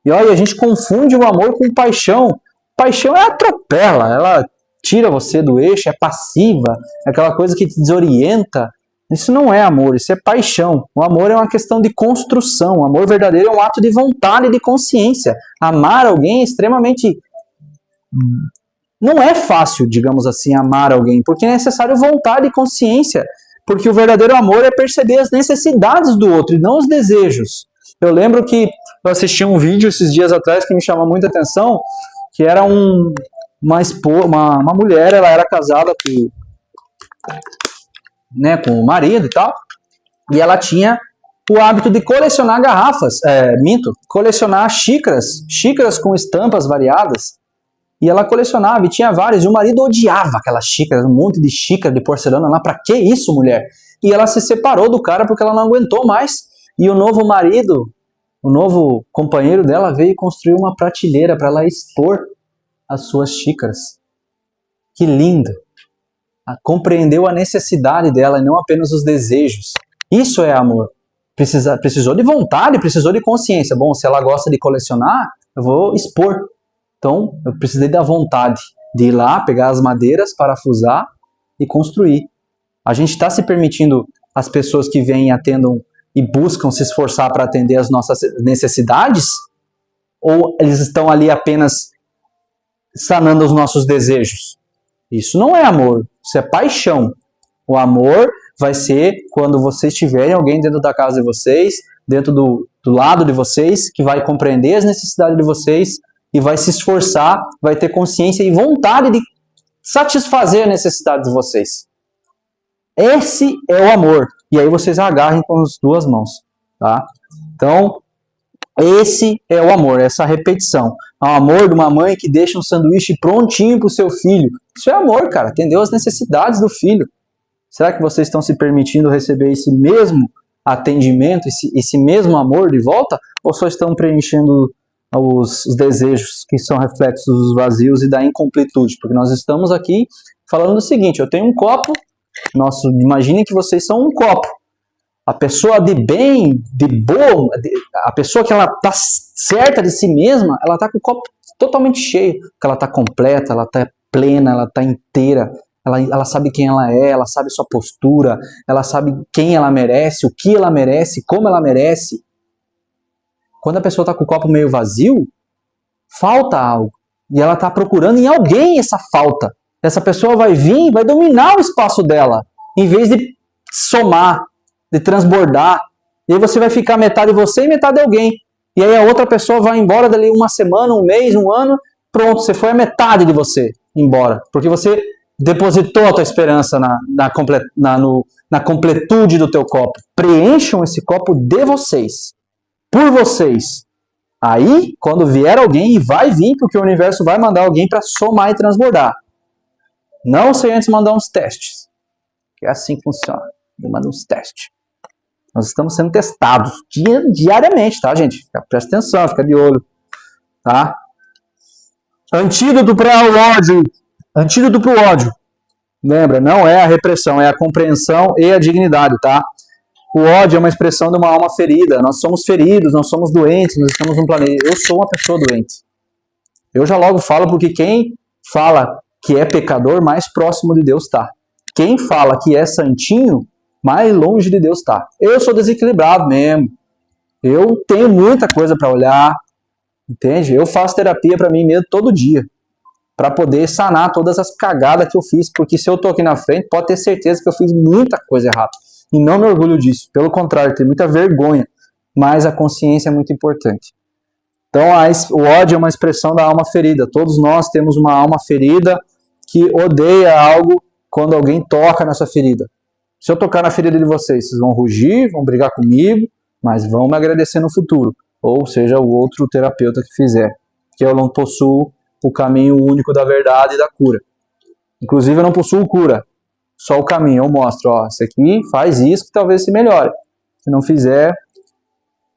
A: e olha, a gente confunde o amor com paixão. Paixão é atropela, ela tira você do eixo, é passiva, é aquela coisa que te desorienta. Isso não é amor, isso é paixão. O amor é uma questão de construção. O amor verdadeiro é um ato de vontade e de consciência. Amar alguém é extremamente... Não é fácil, digamos assim, amar alguém, porque é necessário vontade e consciência. Porque o verdadeiro amor é perceber as necessidades do outro e não os desejos. Eu lembro que eu assisti um vídeo esses dias atrás que me chamou muita atenção, que era uma mulher, ela era casada né, com o marido e tal, e ela tinha o hábito de colecionar colecionar xícaras com estampas variadas, e ela colecionava, e tinha várias, e o marido odiava aquelas xícaras, um monte de xícara de porcelana lá, pra que isso, mulher? E ela se separou do cara porque ela não aguentou mais, e o novo marido, o novo companheiro dela veio construir uma prateleira para ela expor as suas xícaras. Que lindo! Compreendeu a necessidade dela e não apenas os desejos. Isso é amor. Precisou de vontade, precisou de consciência. Bom, se ela gosta de colecionar, eu vou expor. Então, eu precisei da vontade de ir lá, pegar as madeiras, parafusar e construir. A gente está se permitindo as pessoas que vêm e atendam e buscam se esforçar para atender as nossas necessidades? Ou eles estão ali apenas sanando os nossos desejos? Isso não é amor, isso é paixão. O amor vai ser quando vocês tiverem alguém dentro da casa de vocês, dentro do lado de vocês, que vai compreender as necessidades de vocês e vai se esforçar, vai ter consciência e vontade de satisfazer a necessidade de vocês. Esse é o amor. E aí vocês agarrem com as duas mãos. Tá? Então, esse é o amor, essa repetição. É o amor de uma mãe que deixa um sanduíche prontinho para o seu filho. Isso é amor, cara. Atendeu as necessidades do filho. Será que vocês estão se permitindo receber esse mesmo atendimento, esse mesmo amor de volta? Ou só estão preenchendo os desejos que são reflexos dos vazios e da incompletude? Porque nós estamos aqui falando do seguinte, eu tenho um copo, imaginem que vocês são um copo. A pessoa de bem, de boa, a pessoa que ela está certa de si mesma, ela está com o copo totalmente cheio, porque ela está completa, ela está plena, ela está inteira, ela sabe quem ela é, ela sabe sua postura, ela sabe quem ela merece, o que ela merece, como ela merece. Quando a pessoa está com o copo meio vazio, falta algo. E ela está procurando em alguém essa falta. Essa pessoa vai vir e vai dominar o espaço dela, em vez de somar, de transbordar. E aí você vai ficar metade você e metade alguém. E aí a outra pessoa vai embora dali uma semana, um mês, um ano, pronto, você foi a metade de você embora. Porque você depositou a tua esperança na completude do teu copo. Preencham esse copo de vocês. Por vocês. Aí, quando vier alguém, e vai vir, porque o universo vai mandar alguém para somar e transbordar. Não sem antes mandar uns testes. Que é assim que funciona. Ele manda uns testes. Nós estamos sendo testados diariamente, tá, gente? Presta atenção, fica de olho. Tá? Antídoto para o ódio. Antídoto para o ódio. Lembra, não é a repressão, é a compreensão e a dignidade, tá? O ódio é uma expressão de uma alma ferida. Nós somos feridos, nós somos doentes, nós estamos num planeta. Eu sou uma pessoa doente. Eu já logo falo porque quem fala que é pecador, mais próximo de Deus está. Quem fala que é santinho, mais longe de Deus está. Eu sou desequilibrado mesmo. Eu tenho muita coisa para olhar, entende? Eu faço terapia para mim mesmo todo dia, para poder sanar todas as cagadas que eu fiz, porque se eu tô aqui na frente, pode ter certeza que eu fiz muita coisa errada. E não me orgulho disso, pelo contrário, tenho muita vergonha, mas a consciência é muito importante. Então o ódio é uma expressão da alma ferida. Todos nós temos uma alma ferida que odeia algo quando alguém toca nessa ferida. Se eu tocar na ferida de vocês, vocês vão rugir, vão brigar comigo, mas vão me agradecer no futuro. Ou seja, o outro terapeuta que fizer. Que eu não possuo o caminho único da verdade e da cura. Inclusive, eu não possuo cura. Só o caminho. Eu mostro, ó, isso aqui faz isso que talvez se melhore. Se não fizer,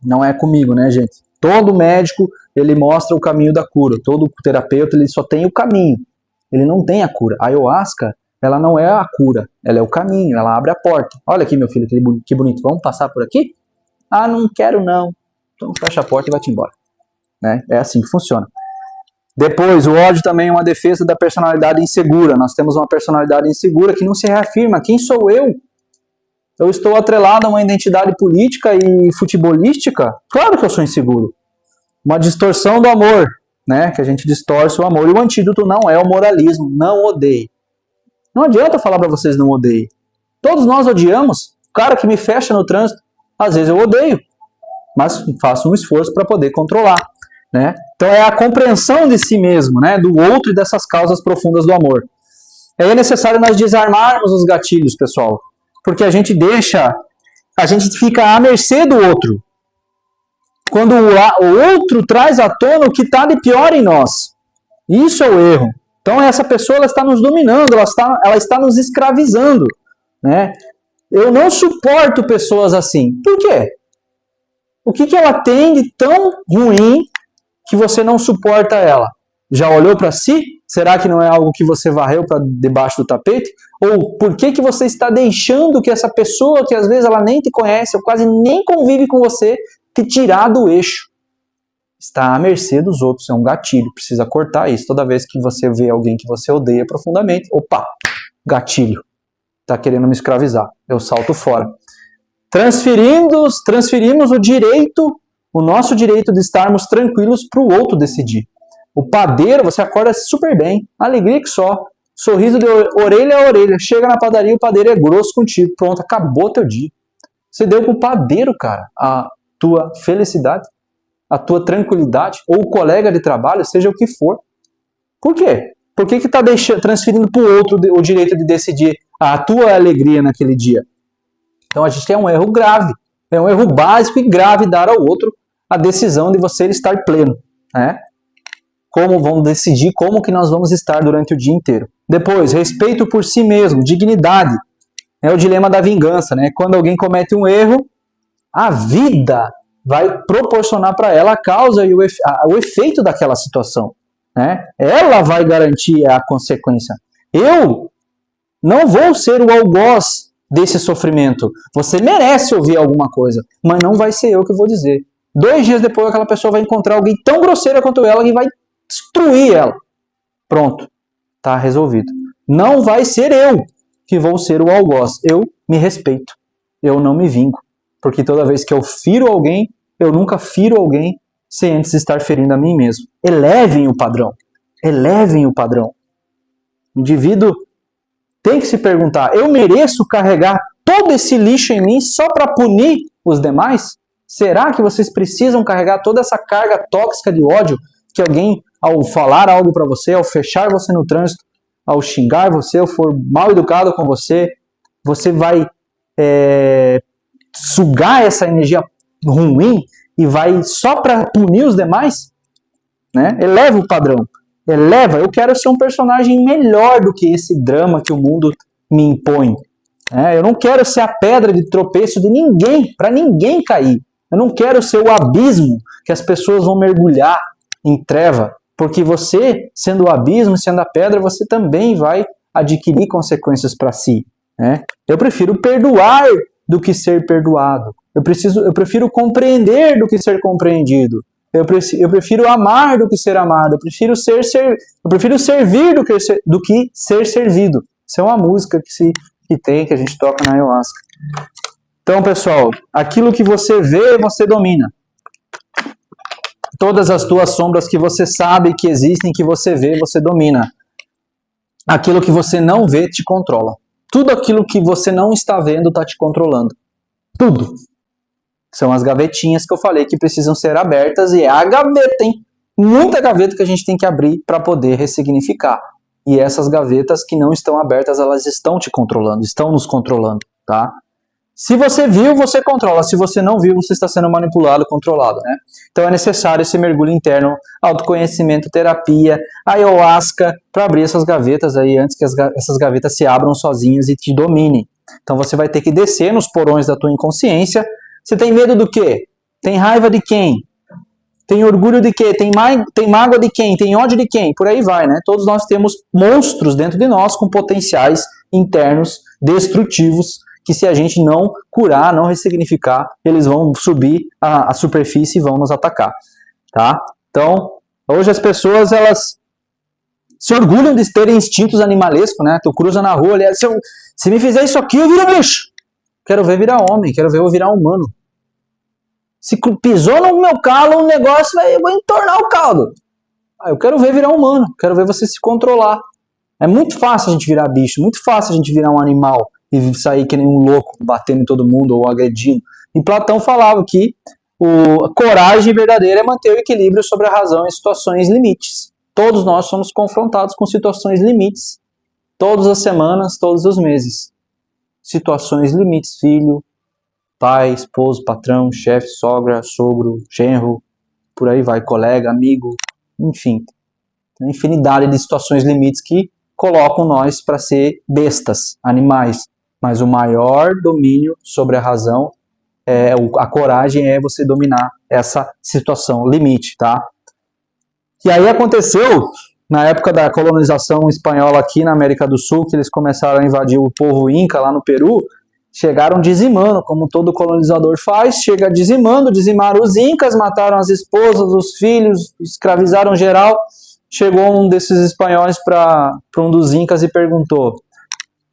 A: não é comigo, né, gente? Todo médico, ele mostra o caminho da cura. Todo terapeuta, ele só tem o caminho. Ele não tem a cura. A ayahuasca, ela não é a cura. Ela é o caminho, ela abre a porta. Olha aqui, meu filho, que bonito. Vamos passar por aqui? Ah, não quero não. Então fecha a porta e vai-te embora. Né? É assim que funciona. Depois, o ódio também é uma defesa da personalidade insegura. Nós temos uma personalidade insegura que não se reafirma. Quem sou eu? Eu estou atrelado a uma identidade política e futebolística? Claro que eu sou inseguro. Uma distorção do amor, né? Que a gente distorce o amor. E o antídoto não é o moralismo. Não odeie. Não adianta falar para vocês não odeiem. Todos nós odiamos. O cara que me fecha no trânsito, às vezes eu odeio. Mas faço um esforço para poder controlar. Né? Então é a compreensão de si mesmo, né? Do outro e dessas causas profundas do amor. É necessário nós desarmarmos os gatilhos, pessoal, porque a gente fica à mercê do outro. Quando o outro traz à tona o que está de pior em nós. Isso é o erro. Então essa pessoa ela está nos dominando, ela está nos escravizando, né? Eu não suporto pessoas assim. Por quê? O que ela tem de tão ruim que você não suporta ela? Já olhou para si? Será que não é algo que você varreu para debaixo do tapete? Ou por que você está deixando que essa pessoa, que às vezes ela nem te conhece, ou quase nem convive com você, te tirar do eixo? Está à mercê dos outros, é um gatilho, precisa cortar isso. Toda vez que você vê alguém que você odeia profundamente, opa, gatilho, está querendo me escravizar, eu salto fora. Transferimos o nosso direito de estarmos tranquilos para o outro decidir. O padeiro, você acorda super bem, alegria que só, sorriso de orelha a orelha, chega na padaria, o padeiro é grosso contigo, pronto, acabou teu dia. Você deu pro padeiro, cara, a tua felicidade, a tua tranquilidade, ou o colega de trabalho, seja o que for. Por quê? Por que está transferindo para o outro o direito de decidir a tua alegria naquele dia? Então a gente tem um erro grave, é um erro básico e grave dar ao outro a decisão de você estar pleno, né? Como vamos decidir como que nós vamos estar durante o dia inteiro. Depois, respeito por si mesmo, dignidade. É o dilema da vingança, né? Quando alguém comete um erro, a vida vai proporcionar para ela a causa e o efeito daquela situação, né? Ela vai garantir a consequência. Eu não vou ser o algoz desse sofrimento. Você merece ouvir alguma coisa, mas não vai ser eu que vou dizer. 2 dias depois, aquela pessoa vai encontrar alguém tão grosseira quanto ela e vai destruir ela. Pronto, tá resolvido. Não vai ser eu que vou ser o algoz. Eu me respeito. Eu não me vingo. Porque toda vez que eu firo alguém, eu nunca firo alguém sem antes estar ferindo a mim mesmo. Elevem o padrão. Elevem o padrão. O indivíduo tem que se perguntar, eu mereço carregar todo esse lixo em mim só para punir os demais? Será que vocês precisam carregar toda essa carga tóxica de ódio que alguém, ao falar algo para você, ao fechar você no trânsito, ao xingar você, ou for mal educado com você, você vai sugar essa energia ruim e vai só para punir os demais? Né? Eleva o padrão. Eleva, eu quero ser um personagem melhor do que esse drama que o mundo me impõe. Eu não quero ser a pedra de tropeço de ninguém, para ninguém cair. Eu não quero ser o abismo que as pessoas vão mergulhar em treva, porque você, sendo o abismo, sendo a pedra, você também vai adquirir consequências para si. Eu prefiro perdoar do que ser perdoado. Eu prefiro compreender do que ser compreendido. Eu prefiro amar do que ser amado. Eu prefiro servir do que ser servido. Isso é uma música que a gente toca na ayahuasca. Então, pessoal, aquilo que você vê, você domina. Todas as tuas sombras que você sabe que existem, que você vê, você domina. Aquilo que você não vê, te controla. Tudo aquilo que você não está vendo está te controlando. Tudo. São as gavetinhas que eu falei que precisam ser abertas, e é a gaveta, hein? Muita gaveta que a gente tem que abrir para poder ressignificar. E essas gavetas que não estão abertas, elas estão te controlando, estão nos controlando, tá? Se você viu, você controla. Se você não viu, você está sendo manipulado, controlado, né? Então é necessário esse mergulho interno, autoconhecimento, terapia, ayahuasca, para abrir essas gavetas aí, antes que essas gavetas se abram sozinhas e te dominem. Então você vai ter que descer nos porões da tua inconsciência. Você tem medo do quê? Tem raiva de quem? Tem orgulho de quê? Tem mágoa de quem? Tem ódio de quem? Por aí vai, né? Todos nós temos monstros dentro de nós com potenciais internos destrutivos que, se a gente não curar, não ressignificar, eles vão subir à superfície e vão nos atacar, tá? Então, hoje as pessoas, elas se orgulham de terem instintos animalescos, né? Tu cruza na rua, ali, se me fizer isso aqui, eu viro bicho. Quero ver virar homem, quero ver eu virar humano. Se pisou no meu calo, um negócio, eu vou entornar o caldo. Eu quero ver virar humano, quero ver você se controlar. É muito fácil a gente virar bicho, muito fácil a gente virar um animal e sair que nem um louco, batendo em todo mundo ou agredindo. E Platão falava que a coragem verdadeira é manter o equilíbrio sobre a razão em situações limites. Todos nós somos confrontados com situações limites. todas as semanas, todos os meses. Situações limites, filho, pai, esposo, patrão, chefe, sogra, sogro, genro, por aí vai, colega, amigo, enfim. Uma infinidade de situações limites que colocam nós para ser bestas, animais. Mas o maior domínio sobre a razão, a coragem é você dominar essa situação limite, tá? E aí aconteceu, na época da colonização espanhola aqui na América do Sul, que eles começaram a invadir o povo Inca lá no Peru, chegaram dizimando, como todo colonizador faz, chega dizimando, dizimaram os Incas, mataram as esposas, os filhos, escravizaram geral. Chegou um desses espanhóis para um dos Incas e perguntou: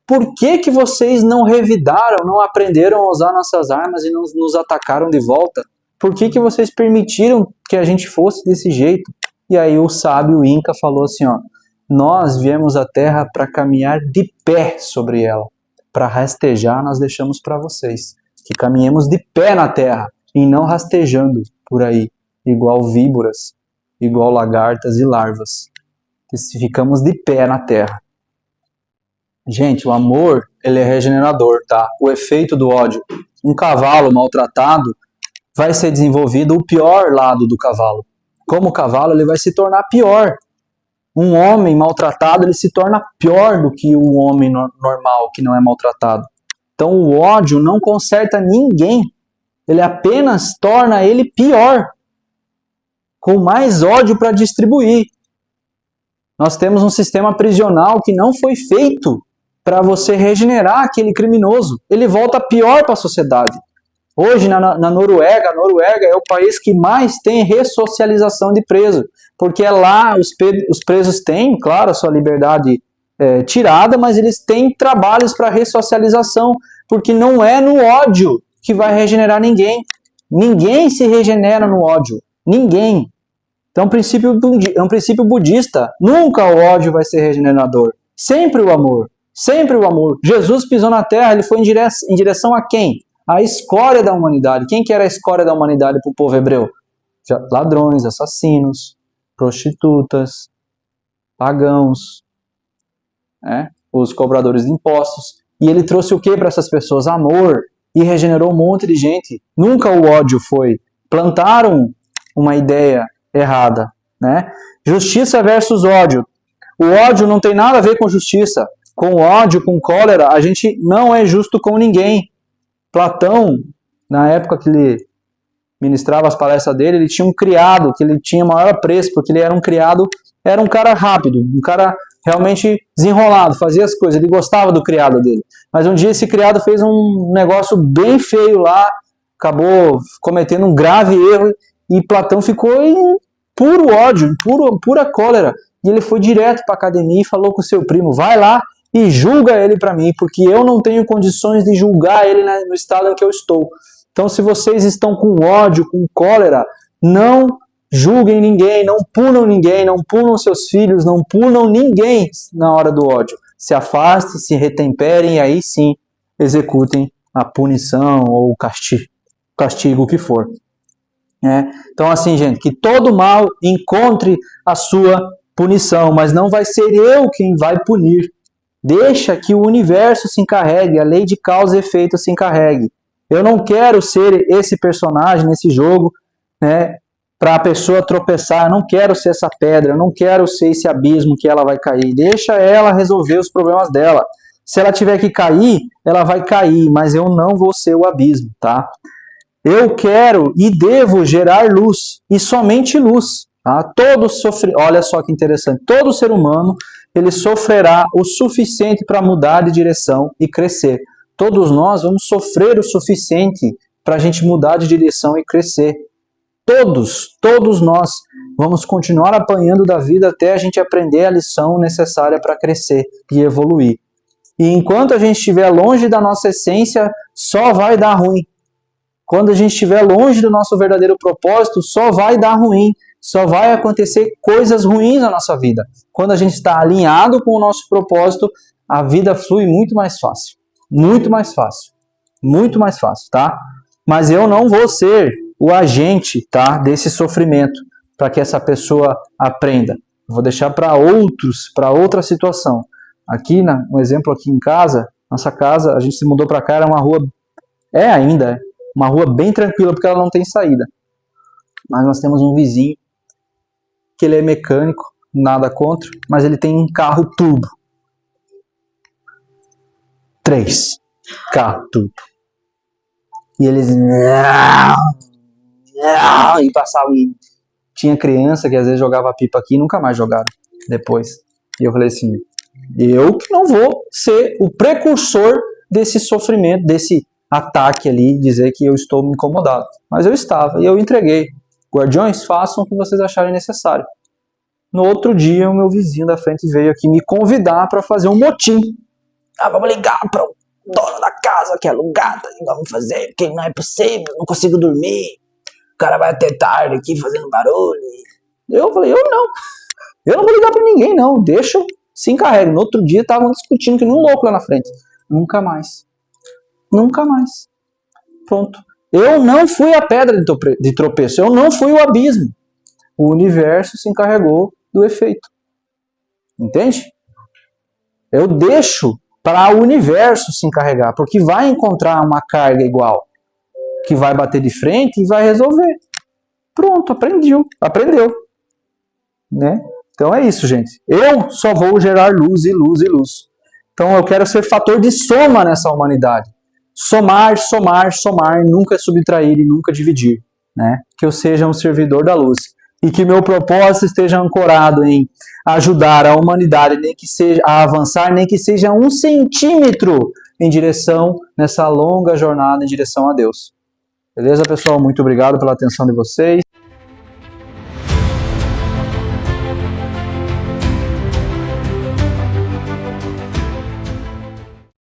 A: por que vocês não revidaram, não aprenderam a usar nossas armas e não nos atacaram de volta? Por que vocês permitiram que a gente fosse desse jeito? E aí o sábio Inca falou assim, ó: nós viemos à terra para caminhar de pé sobre ela. Para rastejar nós deixamos para vocês. Que caminhemos de pé na terra e não rastejando por aí, igual víboras, igual lagartas e larvas. Que ficamos de pé na terra. Gente, o amor, ele é regenerador, tá? O efeito do ódio. Um cavalo maltratado vai ser desenvolvido o pior lado do cavalo. Como o cavalo, ele vai se tornar pior. Um homem maltratado, ele se torna pior do que o homem normal, que não é maltratado. Então o ódio não conserta ninguém. Ele apenas torna ele pior. Com mais ódio para distribuir. Nós temos um sistema prisional que não foi feito para você regenerar aquele criminoso. Ele volta pior para a sociedade. Hoje, na Noruega, a Noruega é o país que mais tem ressocialização de preso. Porque lá os presos têm, claro, a sua liberdade tirada, mas eles têm trabalhos para ressocialização. Porque não é no ódio que vai regenerar ninguém. Ninguém se regenera no ódio. Ninguém. Então é um princípio budista. Nunca o ódio vai ser regenerador. Sempre o amor. Sempre o amor. Jesus pisou na terra, ele foi em direção a quem? A escória da humanidade. Quem que era a escória da humanidade para o povo hebreu? Ladrões, assassinos, prostitutas, pagãos, os cobradores de impostos. E ele trouxe o que para essas pessoas? Amor. E regenerou um monte de gente. Nunca o ódio foi. Plantaram uma ideia errada, né? Justiça versus ódio. O ódio não tem nada a ver com justiça. Com ódio, com cólera, a gente não é justo com ninguém. Platão, na época que ele ministrava as palestras dele, ele tinha um criado que ele tinha maior apreço, porque ele era um criado, era um cara rápido, um cara realmente desenrolado, fazia as coisas, ele gostava do criado dele. Mas um dia esse criado fez um negócio bem feio lá, acabou cometendo um grave erro, e Platão ficou em puro ódio, pura cólera. E ele foi direto para a academia e falou com o seu primo: vai lá e julga ele para mim, porque eu não tenho condições de julgar ele no estado em que eu estou. Então, se vocês estão com ódio, com cólera, não julguem ninguém, não punam seus filhos, não punam ninguém na hora do ódio. Se afastem, se retemperem e aí sim executem a punição ou o castigo que for. Então, assim, gente, que todo mal encontre a sua punição, mas não vai ser eu quem vai punir. Deixa que o universo se encarregue, a lei de causa e efeito se encarregue. Eu não quero ser esse personagem nesse jogo, para a pessoa tropeçar. Eu não quero ser essa pedra, eu não quero ser esse abismo que ela vai cair. Deixa ela resolver os problemas dela. Se ela tiver que cair, ela vai cair, mas eu não vou ser o abismo, tá? Eu quero e devo gerar luz, e somente luz. Tá? Olha só que interessante, todo ser humano ele sofrerá o suficiente para mudar de direção e crescer. Todos nós vamos sofrer o suficiente para a gente mudar de direção e crescer. Todos nós vamos continuar apanhando da vida até a gente aprender a lição necessária para crescer e evoluir. E enquanto a gente estiver longe da nossa essência, só vai dar ruim. Quando a gente estiver longe do nosso verdadeiro propósito, só vai dar ruim. Só vai acontecer coisas ruins na nossa vida. Quando a gente está alinhado com o nosso propósito, a vida flui muito mais fácil. Muito mais fácil. Muito mais fácil, tá? Mas eu não vou ser o agente, tá, desse sofrimento, para que essa pessoa aprenda. Eu vou deixar para outros, para outra situação. Aqui, um exemplo aqui em casa, nossa casa, a gente se mudou para cá, era uma rua, ainda, uma rua bem tranquila, porque ela não tem saída. Mas nós temos um vizinho, que ele é mecânico, nada contra, mas ele tem um carro turbo. 3 carro turbo. E eles... E passavam... Tinha criança que às vezes jogava pipa aqui e nunca mais jogaram depois. E eu falei assim, eu que não vou ser o precursor desse sofrimento, desse ataque ali, dizer que eu estou incomodado. Mas eu estava, e eu entreguei. Guardiões, façam o que vocês acharem necessário. No outro dia, o meu vizinho da frente veio aqui me convidar para fazer um motim. Vamos ligar para o dono da casa que é alugada, e vamos fazer, porque não é possível, não consigo dormir. O cara vai até tarde aqui fazendo barulho. Eu falei, eu não vou ligar para ninguém, não. Deixa eu se encarregue. No outro dia, estavam discutindo que nem um louco lá na frente. Nunca mais. Pronto. Eu não fui a pedra de tropeço, eu não fui o abismo. O universo se encarregou do efeito. Entende? Eu deixo para o universo se encarregar, porque vai encontrar uma carga igual, que vai bater de frente e vai resolver. Pronto, aprendeu. Né? Então é isso, gente. Eu só vou gerar luz e luz e luz. Então eu quero ser fator de soma nessa humanidade. Somar, nunca subtrair e nunca dividir. Né? Que eu seja um servidor da luz. E que meu propósito esteja ancorado em ajudar a humanidade nem que seja a avançar, nem que seja 1 centímetro em direção, nessa longa jornada em direção a Deus. Beleza, pessoal? Muito obrigado pela atenção de vocês.